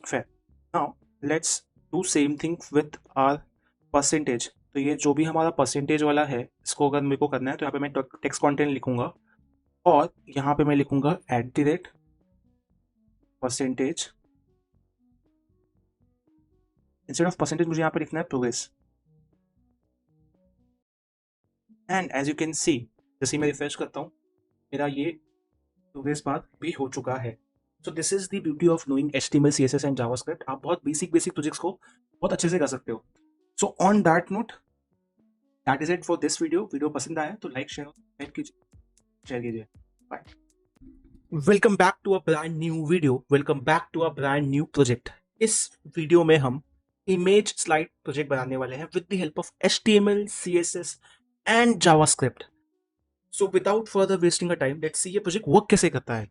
फिर now let's do same thing with our percentage. तो ये जो भी हमारा परसेंटेज वाला है, इसको अगर मेरे को करना है, तो यहाँ पे मैं टेक्स्ट कंटेंट लिखूंगा, और यहाँ पे मैं लिखूंगा @परसेंटेज। इंस्टेड ऑफ परसेंटेज मुझे यहाँ पे लिखना है progress. And as you can see, जैसे मैं रिफ्रेश करता हूँ, मेरा ये प्रोग्रेस बार भी हो चुका है। So this is the beauty of knowing HTML CSS and JavaScript. आप बहुत बेसिक प्रोजेक्ट्स को बहुत अच्छे से कर सकते हो। So on that note, that is it for this video पसंद आया तो लाइक शेयर कीजिए, शेयर कीजिए। Bye. Welcome back to a brand new video, welcome back to a brand new project. इस वीडियो में हम इमेज स्लाइड प्रोजेक्ट बनाने वाले हैं with the help of HTML CSS and JavaScript. So without further wasting a time let's see ये project work कैसे करता है।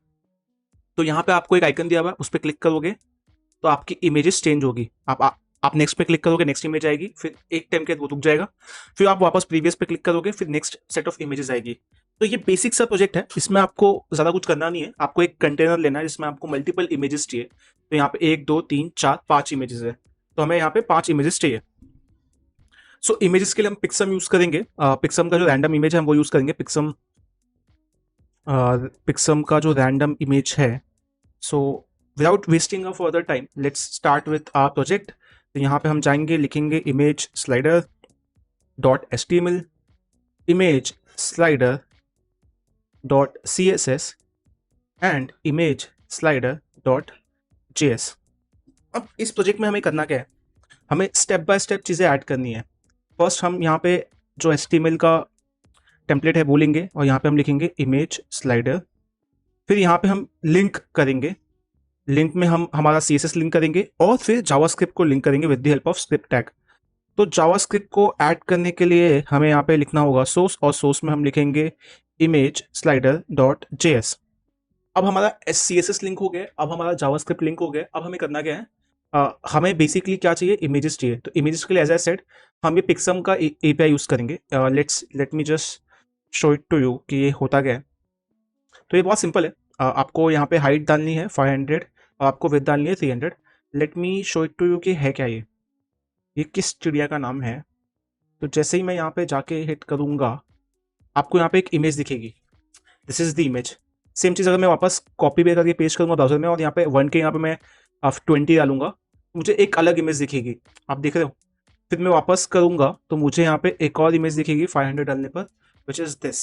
तो यहाँ पे आपको एक आइकन दिया हुआ है, उस पर क्लिक करोगे तो आपकी इमेजेस चेंज होगी। आप नेक्स्ट पे क्लिक करोगे, नेक्स्ट इमेज आएगी, फिर एक टाइम के वो रुक जाएगा, फिर आप वापस प्रीवियस पे क्लिक करोगे, फिर नेक्स्ट सेट ऑफ इमेजेस आएगी। तो ये बेसिक सा प्रोजेक्ट है, इसमें आपको ज़्यादा कुछ करना नहीं है। आपको एक कंटेनर लेना है जिसमें आपको मल्टीपल इमेजेस चाहिए। तो यहाँ पे 1 2 3 4 5 इमेजेस है, तो हमें यहाँ पे 5 इमेजेस चाहिए। सो इमेजेस के लिए हम पिक्सम यूज़ करेंगे। पिक्सम का जो रैंडम इमेज है हम वो यूज़ करेंगे। पिक्सम का जो रैंडम इमेज है। So without wasting a further time let's start with our project. तो यहाँ पे हम जाएंगे, लिखेंगे image slider dot HTML, image slider dot CSS and image slider dot JS। अब इस प्रोजेक्ट में हमें करना क्या है, हमें स्टेप बाय स्टेप चीज़ें ऐड करनी है। फर्स्ट हम यहाँ पे जो HTML का टेम्पलेट है वो लेंगे और यहाँ पे हम लिखेंगे इमेज स्लाइडर। फिर यहाँ पे हम लिंक करेंगे, लिंक में हम हमारा CSS लिंक करेंगे और फिर जावास्क्रिप्ट को लिंक करेंगे with the help of script tag. तो जावास्क्रिप्ट को ऐड करने के लिए हमें यहाँ पे लिखना होगा सोर्स, और सोर्स में हम लिखेंगे इमेज स्लाइडर डॉट JS। अब हमारा CSS लिंक हो गया, अब हमारा जावास्क्रिप्ट लिंक हो गया। अब हमें करना क्या है, हमें बेसिकली क्या चाहिए, इमेजेस चाहिए। तो इमेजेस के लिए एज आई सेड हम ये पिक्सम का API यूज़ करेंगे। Let me just show it to you कि ये होता क्या है। तो ये बहुत सिंपल है। आपको यहाँ पे हाइट डालनी है 500 और आपको विड्थ डालनी है 300। Let me show it to you कि है क्या ये किस चिड़िया का नाम है। तो जैसे ही मैं यहाँ पे जाके हिट करूँगा आपको यहाँ पे एक इमेज दिखेगी, this is the image. Same चीज़ अगर मैं वापस कॉपी पे करके पेस्ट करूँगा ब्राउजर में और यहाँ पे 1 के यहाँ पे मैं 20 डालूंगा, मुझे एक अलग इमेज दिखेगी, आप देख रहे हो। फिर मैं वापस करूँगा तो मुझे यहाँ पे एक और इमेज दिखेगी 500 डालने पर, which is this.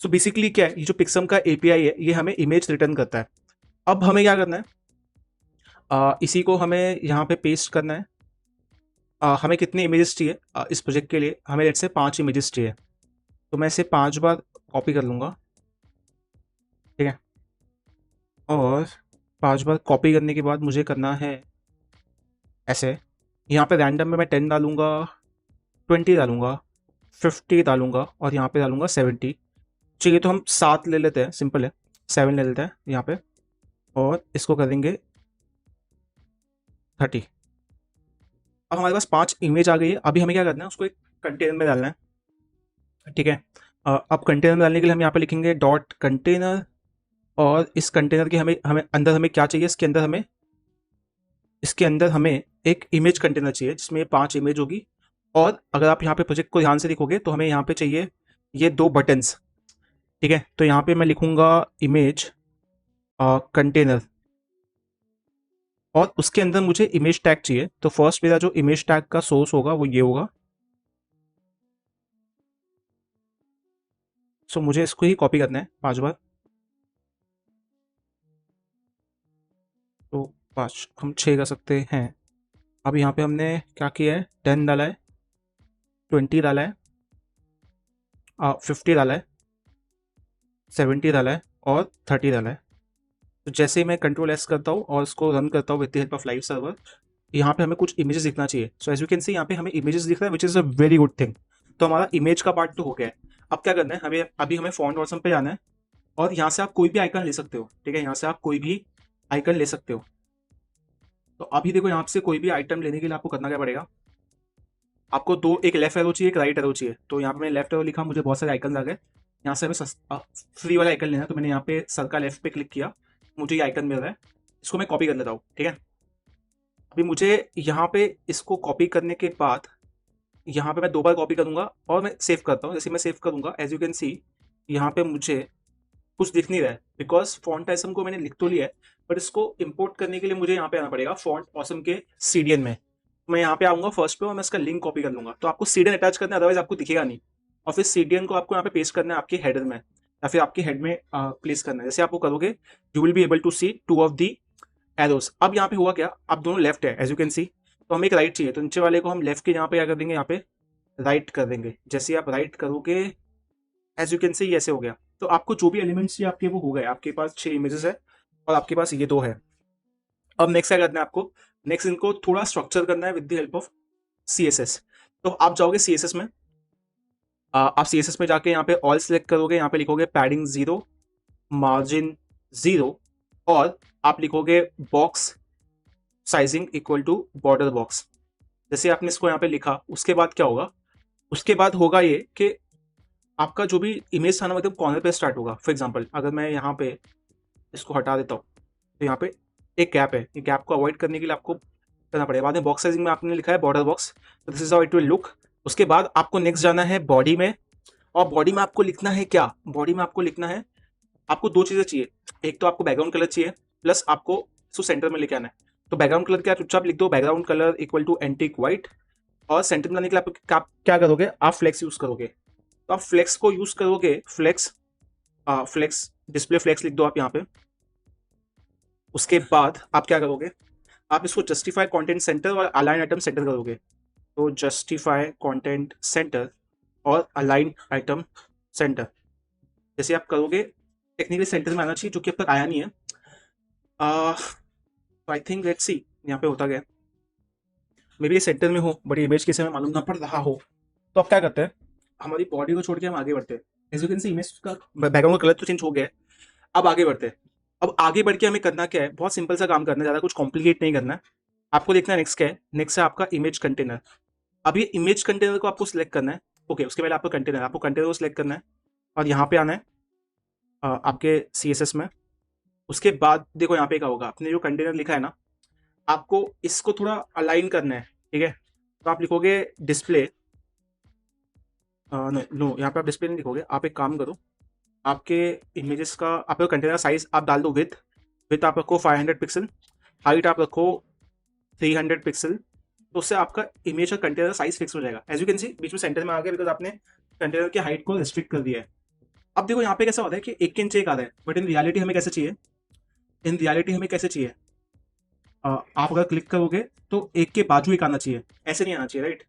So basically क्या है, ये जो पिक्सम का API है ये हमें इमेज रिटर्न करता है। अब हमें क्या करना है, इसी को हमें यहाँ पे पेस्ट करना है। हमें कितने इमेजेस चाहिए इस प्रोजेक्ट के लिए, हमें लेट्स से 5 इमेजेस चाहिए। तो मैं इसे 5 बार कॉपी कर लूँगा, ठीक है। और 5 बार कॉपी करने के बाद मुझे करना है ऐसे, यहाँ पे रैंडम में मैं 10 डालूंगा, 20 डालूंगा, 50 डालूंगा और यहाँ पे डालूंगा 70। चलिए तो हम 7 ले लेते हैं, सिंपल है, 7 ले लेते हैं यहाँ पे और इसको कर देंगे 30। अब हमारे पास 5 इमेज आ गई है। अभी हमें क्या करना है, उसको एक कंटेनर में डालना है, ठीक है। अब कंटेनर में डालने के लिए हम यहाँ पे लिखेंगे डॉट कंटेनर और इस कंटेनर के हमें हमें अंदर हमें क्या चाहिए, इसके अंदर हमें एक इमेज कंटेनर चाहिए जिसमें 5 इमेज होगी। और अगर आप यहाँ पे प्रोजेक्ट को ध्यान से देखोगे तो हमें यहाँ पे चाहिए ये 2 बटन्स, ठीक है। तो यहाँ पे मैं लिखूँगा इमेज कंटेनर और उसके अंदर मुझे इमेज टैग चाहिए। तो फर्स्ट मेरा जो इमेज टैग का सोर्स होगा वो ये होगा। सो मुझे इसको ही कॉपी करना है 5 बार। तो 5 हम 6 कर सकते हैं। अब यहाँ पे हमने क्या किया है, 10 डाला है, 20 डाला है, 50 डाला है, 70 डाला है और 30 डाला है। तो जैसे ही मैं Ctrl+S करता हूँ और इसको रन करता हूँ with the help of live server, यहाँ पे हमें कुछ इमेजेस दिखना चाहिए। So as you can see यहाँ पे हमें इमेजेस दिख रहा है, which is a very good thing. तो हमारा इमेज का पार्ट तो हो गया है। अब क्या करना है, हमें फॉन्ट ऑसम पे जाना है और यहाँ से आप कोई भी आइकन ले सकते हो, ठीक है। यहाँ से आप कोई भी आइकन ले सकते हो। तो अभी देखो यहाँ से कोई भी आइटम लेने के लिए आपको करना क्या पड़ेगा, आपको एक लेफ्ट एरो चाहिए, एक राइट एरो चाहिए। तो यहाँ पे मैंने लेफ्ट एरो लिखा, मुझे बहुत सारे आइकन आ गए। यहाँ से हमें फ्री वाला आइकन लेना है, तो मैंने यहाँ पे सर का लेफ्ट पे क्लिक किया, मुझे ये आइकन मिल रहा है, इसको मैं कॉपी कर लेता हूँ, ठीक है। अभी मुझे यहाँ पे इसको कॉपी करने के बाद यहाँ पे मैं 2 बार कॉपी करूँगा और मैं सेव करता हूँ। जैसे मैं सेव करूँगा एज यू कैन सी यहाँ पे मुझे कुछ दिख नहीं रहा है, बिकॉज फॉन्ट ऑसम को मैंने लिख तो लिया है, बट इसको इंपोर्ट करने के लिए मुझे यहाँ पे आना पड़ेगा फॉन्ट ऑसम के CDN में। मैं यहाँ पे आऊँगा फर्स्ट पे और मैं इसका लिंक कॉपी कर लूँगा। तो आपको CDN अटैच करना है, अदरवाइज आपको दिखेगा नहीं। और फिर CDN को आपको यहाँ पे पेस्ट करना है आपके हेडर में या फिर आपके हेड में प्लेस करना है। जैसे आपको करोगे you will be able to see 2 of the arrows. अब यहाँ पे हुआ क्या, अब दोनों लेफ्ट है एज यू कैन सी, तो हमें एक राइट चाहिए। तो नीचे वाले को हम लेफ्ट के यहाँ पे क्या कर देंगे, यहाँ पे राइट कर देंगे। जैसे आप राइट करोगे एज यू कैन सी ये ऐसे हो गया। तो आपको जो भी एलिमेंट्स चाहिए आपके वो हो गए। आपके पास 6 इमेजेस है और आपके पास ये 2 है। अब नेक्स्ट क्या करना है आपको, नेक्स्ट इनको थोड़ा स्ट्रक्चर करना है with the help of CSS। तो आप जाओगे CSS में, आप CSS में जाके यहाँ पे ऑल सेलेक्ट करोगे, यहाँ पे लिखोगे पैडिंग 0, मार्जिन 0 और आप लिखोगे box sizing equal to border box. जैसे आपने इसको यहाँ पे लिखा, उसके बाद क्या होगा, उसके बाद होगा ये कि आपका जो भी इमेज था ना मतलब कॉर्नर पे स्टार्ट होगा। फॉर एग्जांपल अगर मैं यहाँ पे इसको हटा देता हूँ तो यहाँ पे एक गैप है, ये गैप को अवॉइड करने के लिए आपको करना पड़ेगा। बाद में बॉक्स साइजिंग में आपने लिखा है बॉर्डर बॉक्स, तो this is how it will look. उसके बाद आपको नेक्स्ट जाना है बॉडी में, और बॉडी में आपको लिखना है क्या, बॉडी में आपको लिखना है, आपको दो चीजें चाहिए, एक तो आपको बैकग्राउंड कलर चाहिए प्लस आपको इसको सेंटर में लेके आना है। तो बैकग्राउंड कलर क्या, चुपचाप लिख दो background colour equal to antique white, और सेंटर में लाने के लिए आप क्या करोगे, आप फ्लेक्स यूज करोगे। तो आप फ्लेक्स को यूज करोगे, फ्लेक्स डिस्प्ले फ्लेक्स लिख दो आप यहाँ पे। उसके बाद आप क्या करोगे, आप इसको जस्टिफाई कंटेंट सेंटर और अलाइन आइटम सेंटर करोगे। तो जस्टिफाई कंटेंट सेंटर और अलाइन आइटम सेंटर जैसे आप करोगे, टेक्निकली सेंटर में आना चाहिए जो कि अब तक आया नहीं है। आई थिंक लेट्स सी यहाँ पे होता गया, मे बी ये सेंटर में हो बट इमेज किसी में मालूम ना पड़ रहा हो। तो अब क्या करते हैं, हमारी बॉडी को छोड़ के हम आगे बढ़ते हैं। As you can see image का बैकग्राउंड का कलर तो चेंज हो गया है। अब आगे बढ़ते हैं। अब आगे बढ़ के हमें करना क्या है, बहुत सिंपल सा काम करना है, ज़्यादा कुछ कॉम्प्लिकेट नहीं करना है। आपको देखना है नेक्स्ट क्या है, नेक्स्ट है आपका इमेज कंटेनर। अब ये इमेज कंटेनर को आपको सिलेक्ट करना है। ओके उसके पहले आपको कंटेनर को सिलेक्ट करना है और यहाँ पे आना है आपके CSS में। उसके बाद देखो यहाँ पे क्या होगा, आपने जो कंटेनर लिखा है ना, आपको इसको थोड़ा अलाइन करना है, ठीक है। तो आप लिखोगे डिस्प्ले, नो यहाँ पे आप डिस्प्ले नहीं लिखोगे, आप एक काम करो, आपके इमेजेस का आपका कंटेनर साइज आप डाल दो विथ आप रखो 500 पिक्सल, हाइट आप रखो 300 पिक्सल। तो उससे आपका इमेज का कंटेनर साइज फिक्स हो जाएगा। एज यू कैन सी बीच में सेंटर में आ गया बिकॉज आपने कंटेनर की हाइट को रिस्ट्रिक्ट कर दिया है। अब देखो यहाँ पे कैसा होता है कि 1 इंच एक आ रहा है, बट इन रियलिटी हमें कैसे चाहिए, इन रियलिटी हमें कैसे चाहिए, आप अगर क्लिक करोगे तो एक के बाजू एक आना चाहिए, ऐसे नहीं आना चाहिए, राइट।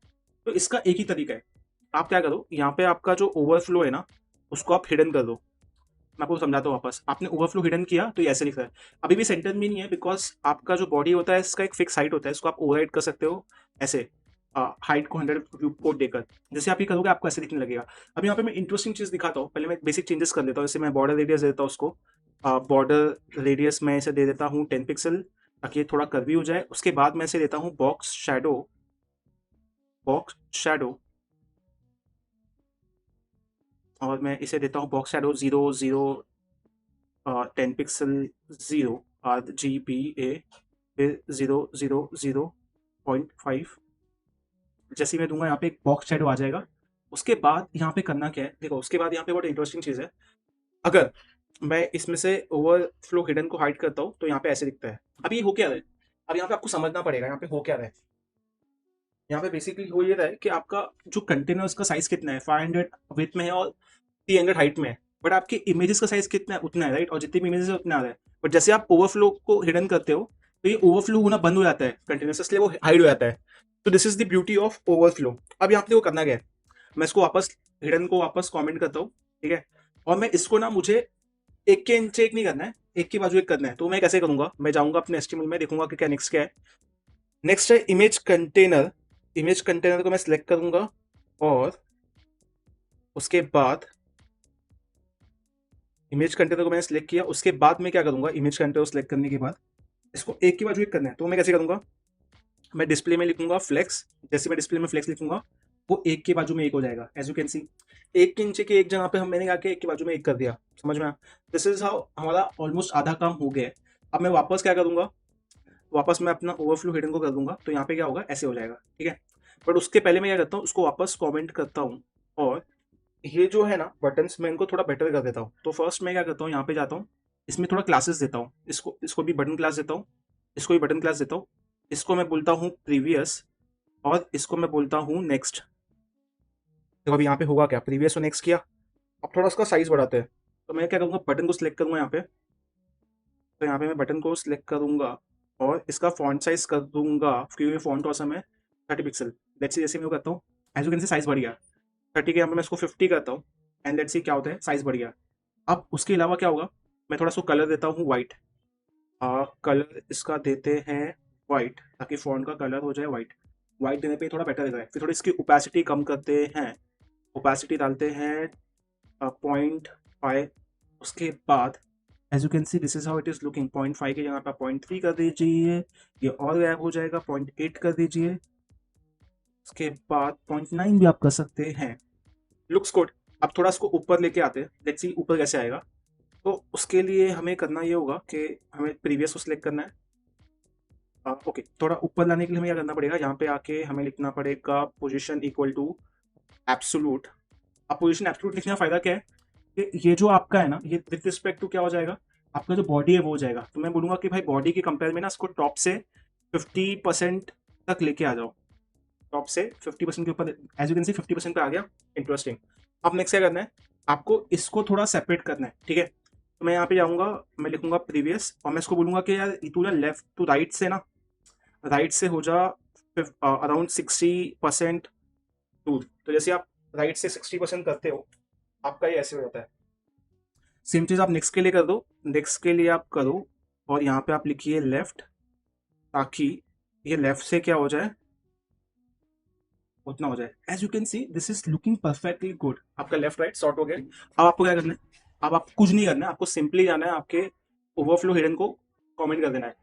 तो इसका एक ही तरीका है, आप क्या करो, यहाँ पे आपका जो ओवरफ्लो है ना उसको आप हिडन कर दो। मैं आपको समझाता हूँ वापस, आपने ओवरफ्लो हिडन किया तो ये ऐसे लिख रहा है, अभी भी सेंटर में नहीं है बिकॉज आपका जो बॉडी होता है इसका एक फिक्स हाइट होता है, इसको आप ओवरराइड कर सकते हो ऐसे, हाइट को 100 व्यू कोड देकर। जैसे आप ये करोगे आपको ऐसे दिखने लगेगा। अब यहाँ पे मैं इंटरेस्टिंग चीज दिखाता हूँ, पहले मैं बेसिक चेंजेस कर देता हूँ। जैसे मैं बॉर्डर रेडियस देता हूँ उसको, बॉर्डर रेडियस मैं इसे दे देता हूँ 10 पिक्सल ताकि ये थोड़ा कर्वी हो जाए। उसके बाद मैं इसे देता हूँ बॉक्स शैडो, और मैं इसे देता हूँ बॉक्स शैडो 10 पिक्सल 0 RGBA फिर 0.5। जैसे ही मैं दूंगा यहाँ पे एक बॉक्स शैडो आ जाएगा। उसके बाद यहाँ पे करना क्या है, देखो उसके बाद यहाँ पे बहुत इंटरेस्टिंग चीज़ है, अगर मैं इसमें से ओवरफ्लो हिडन को हाइड करता हूँ तो यहाँ पे ऐसे दिखता है। अब ये हो क्या रहा है, अब यहाँ पे आपको समझना पड़ेगा यहाँ पे हो क्या रहा है। यहाँ पे बेसिकली हो ये रहा है कि आपका जो कंटेनर उसका साइज कितना है, 500 विथ में है और 300 हाइट में है, बट आपके इमेजेस का साइज कितना है, उतना है, राइट। और जितने भी इमेजेस है उतना आ रहा है, बट जैसे आप ओवरफ्लो को हिडन करते हो तो ये ओवरफ्लो होना बंद हो जाता है कंटेनर से, इसलिए वो हाइड हो जाता है। तो this is the beauty of overflow. अब यहाँ पे वो करना क्या है, मैं इसको वापस हिडन को वापस कॉमेंट करता हूँ, ठीक है। और मैं इसको ना, मुझे एक के नीचे एक नहीं करना है, एक की बाजू एक करना है। तो मैं कैसे करूंगा, मैं जाऊंगा अपने HTML में, देखूंगा कि क्या नेक्स्ट क्या है। नेक्स्ट है इमेज कंटेनर। इमेज कंटेनर को मैं सिलेक्ट करूंगा और उसके बाद इमेज कंटेनर को मैंने सिलेक्ट किया। उसके बाद मैं क्या करूंगा, इमेज कंटेनर को सिलेक्ट करने के बाद इसको एक की बाजू एक करना है। तो मैं कैसे करूंगा, मैं डिस्प्ले में लिखूंगा फ्लेक्स, जैसे मैं डिस्प्ले में फ्लेक्स लिखूंगा वो एक के बाजू में एक हो जाएगा। एज यू कैन सी एक के नीचे के एक जगह पे हम मैंने आके एक के बाजू में एक कर दिया, समझ में आया। दिस इज हाउ हमारा ऑलमोस्ट आधा काम हो गया है। अब मैं वापस क्या करूंगा, वापस मैं अपना ओवरफ्लो हिडन को कर दूंगा तो यहाँ पे क्या होगा, ऐसे हो जाएगा, ठीक है। बट उसके पहले मैं क्या करता हूँ, उसको वापस कॉमेंट करता हूँ और ये जो है ना बटन्स, मैं इनको थोड़ा बेटर कर देता हूँ। तो फर्स्ट मैं क्या करता हूँ, यहाँ पे जाता हूँ, इसमें थोड़ा क्लासेस देता हूँ, इसको भी बटन क्लास देता हूँ, इसको भी बटन क्लास देता हूँ। इसको मैं बोलता हूँ प्रीवियस और इसको मैं बोलता हूँ नेक्स्ट। देखो अभी यहाँ पे होगा क्या, प्रीवियस और नेक्स्ट किया। अब थोड़ा उसका साइज बढ़ाते हैं, तो मैं क्या करूँगा, बटन को सिलेक्ट करूँगा यहाँ पे। तो यहाँ पे मैं बटन को सिलेक्ट करूँगा और इसका फॉन्ट साइज कर दूंगा, क्योंकि फॉन्ट ऑसम है 30 पिक्सल। लेट्स सी जैसे मैं करता हूँ, as you can see size बढ़ गया 30 के, यहाँ पे मैं इसको 50 करता हूँ एंड लेट्स सी क्या होता है, साइज बढ़ गया। अब उसके अलावा क्या होगा, मैं थोड़ा सा कलर देता हूँ वाइट, कलर इसका देते हैं वाइट ताकि फॉन्ट का कलर हो जाए वाइट। वाइट देने पे थोड़ा बेटर लग रहा है। फिर थोड़ी इसकी ओपेसिटी कम करते हैं ओपेसिटी डालते हैं 0.5। उसके बाद as you can see this is how it is looking. 0.5 की जगह पर 0.3 कर दीजिए, ये और गायब हो जाएगा। 0.8 कर दीजिए, उसके बाद 0.9 भी आप कर सकते हैं। Looks good. अब थोड़ा इसको ऊपर लेके आते हैं, लेट्स सी ऊपर कैसे आएगा। तो उसके लिए हमें करना ये होगा कि हमें प्रीवियस को सिलेक्ट करना है। ओके, थोड़ा ऊपर लाने के लिए हमें क्या करना पड़ेगा, यहाँ पे आके हमें लिखना पड़ेगा पोजीशन इक्वल टू एब्सोलूट। अब पोजीशन एब्सोलूट लिखने का फायदा क्या है कि ये जो आपका है ना, ये विद रिस्पेक्ट टू क्या हो जाएगा, आपका जो बॉडी है वो हो जाएगा। तो मैं बोलूंगा कि भाई बॉडी के कंपेयर में ना इसको टॉप से 50% तक लेके आ जाओ। टॉप से 50% के ऊपर, एज यू कैन सी 50% पे आ गया। इंटरेस्टिंग। अब नेक्स्ट क्या करना है, आपको इसको थोड़ा सेपरेट करना है, ठीक है। तो मैं यहाँ पे जाऊंगा, मैं लिखूंगा प्रीवियस, और मैं इसको बोलूंगा कि यार तू ना लेफ्ट टू राइट से ना, राइट से हो जा अराउंड 60% दूर। तो जैसे आप राइट से 60% करते हो, आपका ये ऐसे हो जाता है। सेम चीज आप नेक्स्ट के लिए कर दो, नेक्स्ट के लिए आप करो, और यहाँ पे आप लिखिए लेफ्ट, ताकि ये लेफ्ट से क्या हो जाए, उतना हो जाए। As you can see this is looking perfectly good. आपका लेफ्ट राइट शॉर्ट हो गया। अब आपको क्या करना है, अब आपको कुछ नहीं करना है, आपको सिंपली जाना है आपके ओवरफ्लो हिडन को कमेंट कर देना है।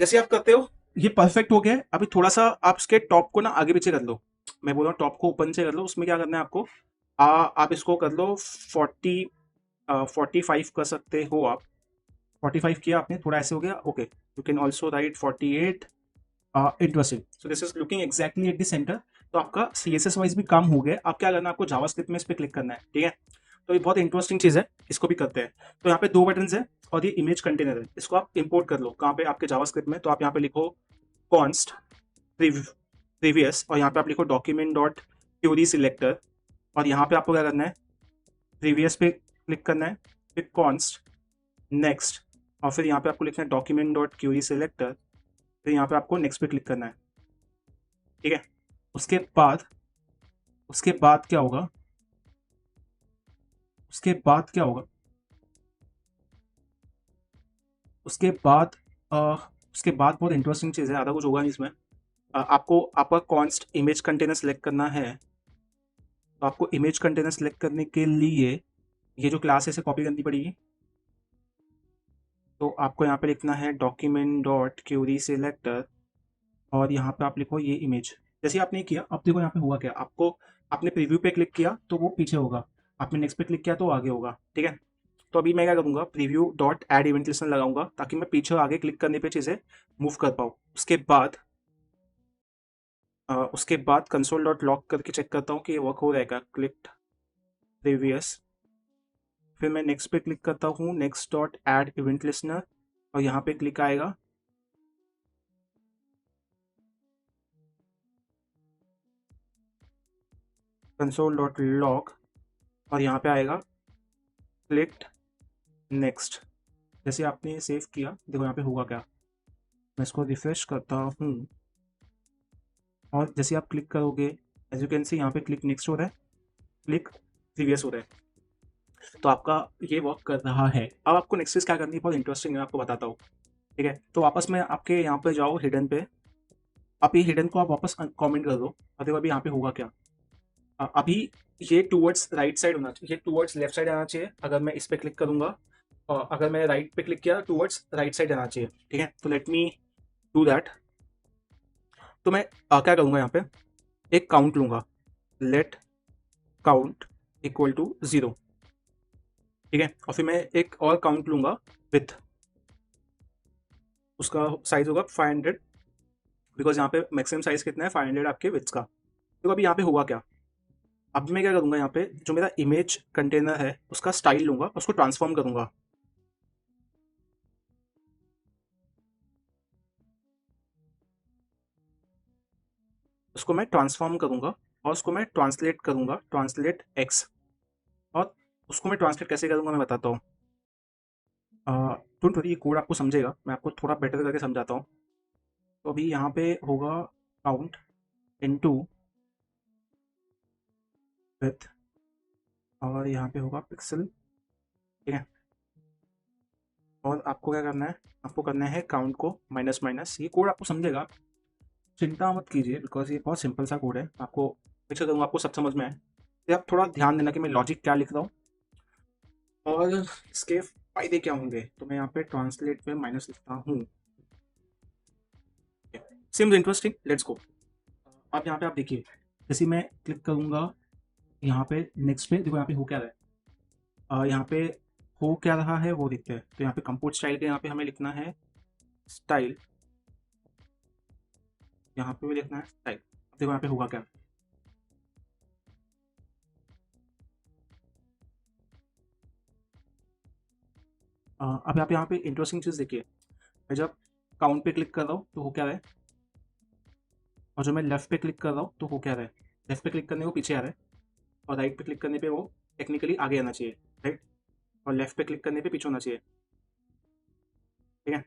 जैसे आप करते हो ये परफेक्ट हो गया है। अभी थोड़ा सा आप इसके टॉप को ना आगे पीछे कर लो। मैं बोल रहा हूँ टॉप को ऊपर से कर लो। उसमें क्या करना है आपको, आप इसको कर लो 45 कर सकते हो आप। 45 किया आपने, थोड़ा ऐसे हो गया। Okay, you can also right 48। Interesting. So this is looking exactly at the centre. तो आपका CSS वाइज भी काम हो गया। आप क्या करना है, आपको जावास्क्रिप्ट में इस पर क्लिक करना है, ठीक है। तो ये बहुत इंटरेस्टिंग चीज़ है, इसको भी करते हैं। तो यहाँ पे दो बटन है, और ये इमेज कंटेनर है। इसको आप इंपोर्ट कर लो कहाँ पे, आपके जावास्क्रिप्ट में। तो आप यहाँ पे लिखो कॉन्स्ट प्रीवियस, और यहाँ पे आप लिखो डॉक्यूमेंट डॉट क्यूरी सिलेक्टर, और यहाँ पे आपको क्या करना है, प्रीवियस पे क्लिक करना है, फिर कॉन्स्ट नेक्स्ट, और फिर यहाँ पे आपको लिखना है डॉक्यूमेंट डॉट क्यूरी सिलेक्टर, फिर यहाँ पे आपको नेक्स्ट पे क्लिक करना है, ठीक है। उसके बाद क्या होगा, उसके बाद क्या होगा, उसके बाद उसके बाद बहुत इंटरेस्टिंग चीज़ है, ज़्यादा कुछ होगा नहीं इसमें। आपको आपका कॉन्स्ट इमेज कंटेनर सेलेक्ट करना है। तो आपको इमेज कंटेनर सेलेक्ट करने के लिए ये जो क्लास है इसे कॉपी करनी पड़ेगी। तो आपको यहाँ पे लिखना है डॉक्यूमेंट डॉट क्यूरी सिलेक्टर, और यहाँ पे आप लिखो ये इमेज। जैसे आपने किया, अब देखो यहाँ पे हुआ क्या, आपको आपने प्रीव्यू पे क्लिक किया तो वो पीछे होगा, आपने नेक्स्ट पे क्लिक किया तो आगे होगा, ठीक है। तो अभी मैं क्या करूँगा, preview dot add event listener लगाऊंगा, ताकि मैं पीछे आगे क्लिक करने पे चीज़ें मूव कर पाऊँ। उसके बाद कंसोल डॉट लॉग करके चेक करता हूँ कि ये वर्क हो रहेगा। क्लिक प्रीवियस, फिर मैं नेक्स्ट पे क्लिक करता हूँ, next dot add event listener, और यहाँ पे क्लिक आएगा। कंसोल डॉट लॉग, और यहाँ पे आएगा क्लिक नेक्स्ट। जैसे आपने सेव किया, देखो यहाँ पे होगा क्या, मैं इसको रिफ्रेश करता हूँ, और जैसे आप क्लिक करोगे, एज यू कैन सी यहाँ पे क्लिक नेक्स्ट हो रहा है, क्लिक प्रीवियस हो रहा है। तो आपका ये वर्क कर रहा है। अब आपको नेक्स्ट चीज़ क्या करनी है, बहुत इंटरेस्टिंग है, आपको बताता हूँ, ठीक है। तो वापस में आपके यहाँ पे जाओ हिडन पे, आप ये हिडन को आप वापस कमेंट कर दो, और देखो अभी यहाँ पे होगा क्या। अभी ये टूवर्ड्स राइट साइड होना चाहिए, ये टूवर्ड्स लेफ्ट साइड आना चाहिए। अगर मैं इस पर क्लिक करूंगा, और अगर मैं राइट पे क्लिक किया, टूवर्ड्स राइट साइड आना चाहिए, ठीक है। तो लेट मी डू दैट। तो मैं क्या करूँगा, यहाँ पे एक काउंट लूँगा, लेट काउंट इक्वल टू 0, ठीक है। और फिर मैं एक और काउंट लूँगा विथ, उसका साइज होगा 500, बिकॉज यहाँ पे मैक्सिमम साइज कितना है 500 आपके विथ्स का। तो अभी यहाँ पे होगा क्या, अब मैं क्या करूँगा, यहाँ पे जो मेरा इमेज कंटेनर है उसका स्टाइल लूँगा, उसको ट्रांसफॉर्म करूँगा। उसको मैं ट्रांसफॉर्म करूँगा, और उसको मैं ट्रांसलेट करूँगा, ट्रांसलेट एक्स। और उसको मैं ट्रांसलेट कैसे करूँगा मैं बताता हूँ। डोंट वरी, ये कोड आपको समझेगा, मैं आपको थोड़ा बेटर करके समझाता हूँ। तो अभी यहाँ पे होगा काउंट इनटू विथ, और यहाँ पे होगा पिक्सल, ठीक है। और आपको क्या करना है, आपको करना है काउंट को माइनस माइनस। ये कोड आपको समझेगा, चिंता मत कीजिए, बिकॉज ये बहुत सिंपल सा कोड है। आपको पिक्चर करूँगा, आपको सब समझ में आए। तो आप थोड़ा ध्यान देना कि मैं लॉजिक क्या लिख रहा हूँ और इसके फायदे क्या होंगे। तो मैं यहाँ पे ट्रांसलेट पे माइनस लिखता हूँ। Seems interesting, let's go. अब यहाँ पे आप देखिए, जैसे मैं क्लिक करूँगा यहाँ पे नेक्स्ट पे, देखो यहाँ पे हो क्या रहा है। यहाँ पे हो क्या रहा है वो देखते हैं। तो यहाँ पे कंपोर्ट स्टाइल के यहाँ पे हमें लिखना है स्टाइल, यहाँ पे भी लिखना है स्टाइल। देखो यहाँ पे होगा क्या। अब यहाँ पे इंटरेस्टिंग चीज़ देखिए, मैं जब काउंट पे क्लिक कर रहा हूँ तो हो क्या रहा है, और जो मैं लेफ्ट पे क्लिक कर रहा हूँ तो हो क्या रहा है। लेफ्ट पे क्लिक करने को पीछे आ रहा है, और राइट पे क्लिक करने पे वो टेक्निकली आगे आना चाहिए, राइट। और लेफ्ट पे क्लिक करने पे पीछे होना चाहिए, ठीक है।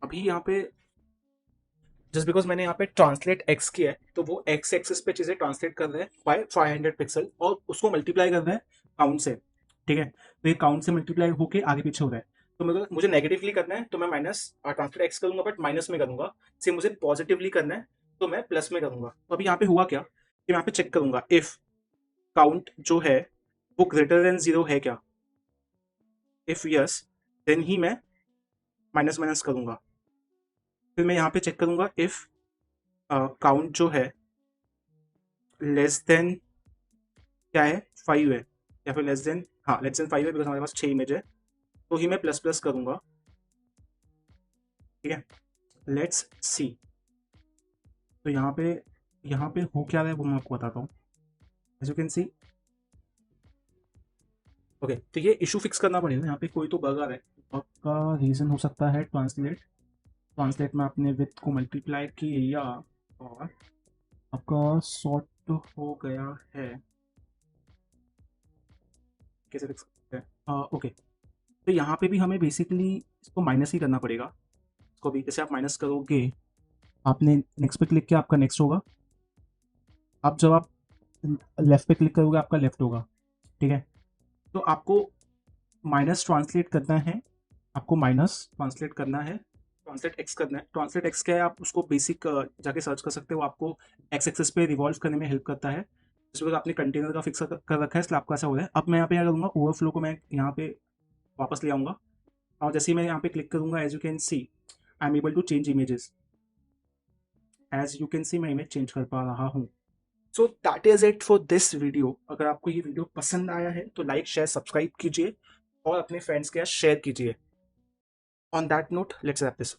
अभी यहाँ पे जस्ट बिकॉज मैंने यहाँ पे ट्रांसलेट एक्स किया है, तो वो एक्स एक्सिस पे चीज़ें ट्रांसलेट कर रहे हैं बाय 500 पिक्सल, और उसको मल्टीप्लाई कर रहे हैं काउंट से, ठीक है। तो ये काउंट से मल्टीप्लाई होके आगे पीछे हो रहा है। तो मुझे नेगेटिवली करना है तो मैं माइनस ट्रांसलेट एक्स करूंगा, बट माइनस में करूंगा। से मुझे पॉजिटिवली करना है तो मैं प्लस में करूंगा। तो अभी यहाँ पे हुआ क्या कि मैं यहाँ पे चेक करूंगा इफ काउंट जो है वो ग्रेटर देन 0 है क्या। इफ यस, देन ही मैं माइनस माइनस करूंगा। फिर मैं यहाँ पे चेक करूंगा इफ काउंट जो है लेस देन क्या है 5 है, या फिर लेस देन, हाँ लेस देन 5 है, बिकॉज हमारे पास 6 इमेज है, तो ही मैं प्लस प्लस करूंगा, ठीक है। लेट्स सी। तो यहाँ पे हो क्या रहा है वो मैं आपको बताता हूँ। As you can see, okay, तो ये इशू फिक्स करना पड़ेगा। यहाँ पे कोई तो बग आ रहा है। बग का रीज़न हो सकता है ट्रांसलेट में आपने विथ को मल्टीप्लाई किया और आपका सॉर्ट हो गया है। कैसे फिक्स करते हैं, ओके। तो यहाँ पे भी हमें बेसिकली इसको माइनस ही करना पड़ेगा। इसको भी जैसे आप माइनस करोगे, आपने नेक्स्ट पे क्लिक किया, आपका नेक्स्ट होगा। अब जब आप लेफ्ट पे क्लिक करोगे आपका लेफ्ट होगा, ठीक है। तो आपको माइनस ट्रांसलेट करना है, आपको माइनस ट्रांसलेट करना है, ट्रांसलेट एक्स करना है। ट्रांसलेट एक्स क्या है, आप उसको बेसिक जाके सर्च कर सकते हो। आपको एक्स एक्सेस पे रिवॉल्व करने में हेल्प करता है। जिस वक्त आपने कंटेनर का फिक्स कर रखा है, इसलिए आपका ऐसा हो रहा है। अब मैं यहाँ पे क्या करूँगा, ओवरफ्लो को मैं यहाँ पे वापस ले आऊँगा, और जैसे ही मैं यहाँ पे क्लिक करूँगा, as you can see I am able to change images. As you can see मैं इमेज चेंज कर पा रहा हूँ। So that is it for this video. अगर आपको ये वीडियो पसंद आया है तो लाइक शेयर सब्सक्राइब कीजिए और अपने फ्रेंड्स के साथ शेयर कीजिए। On that note, let's wrap this.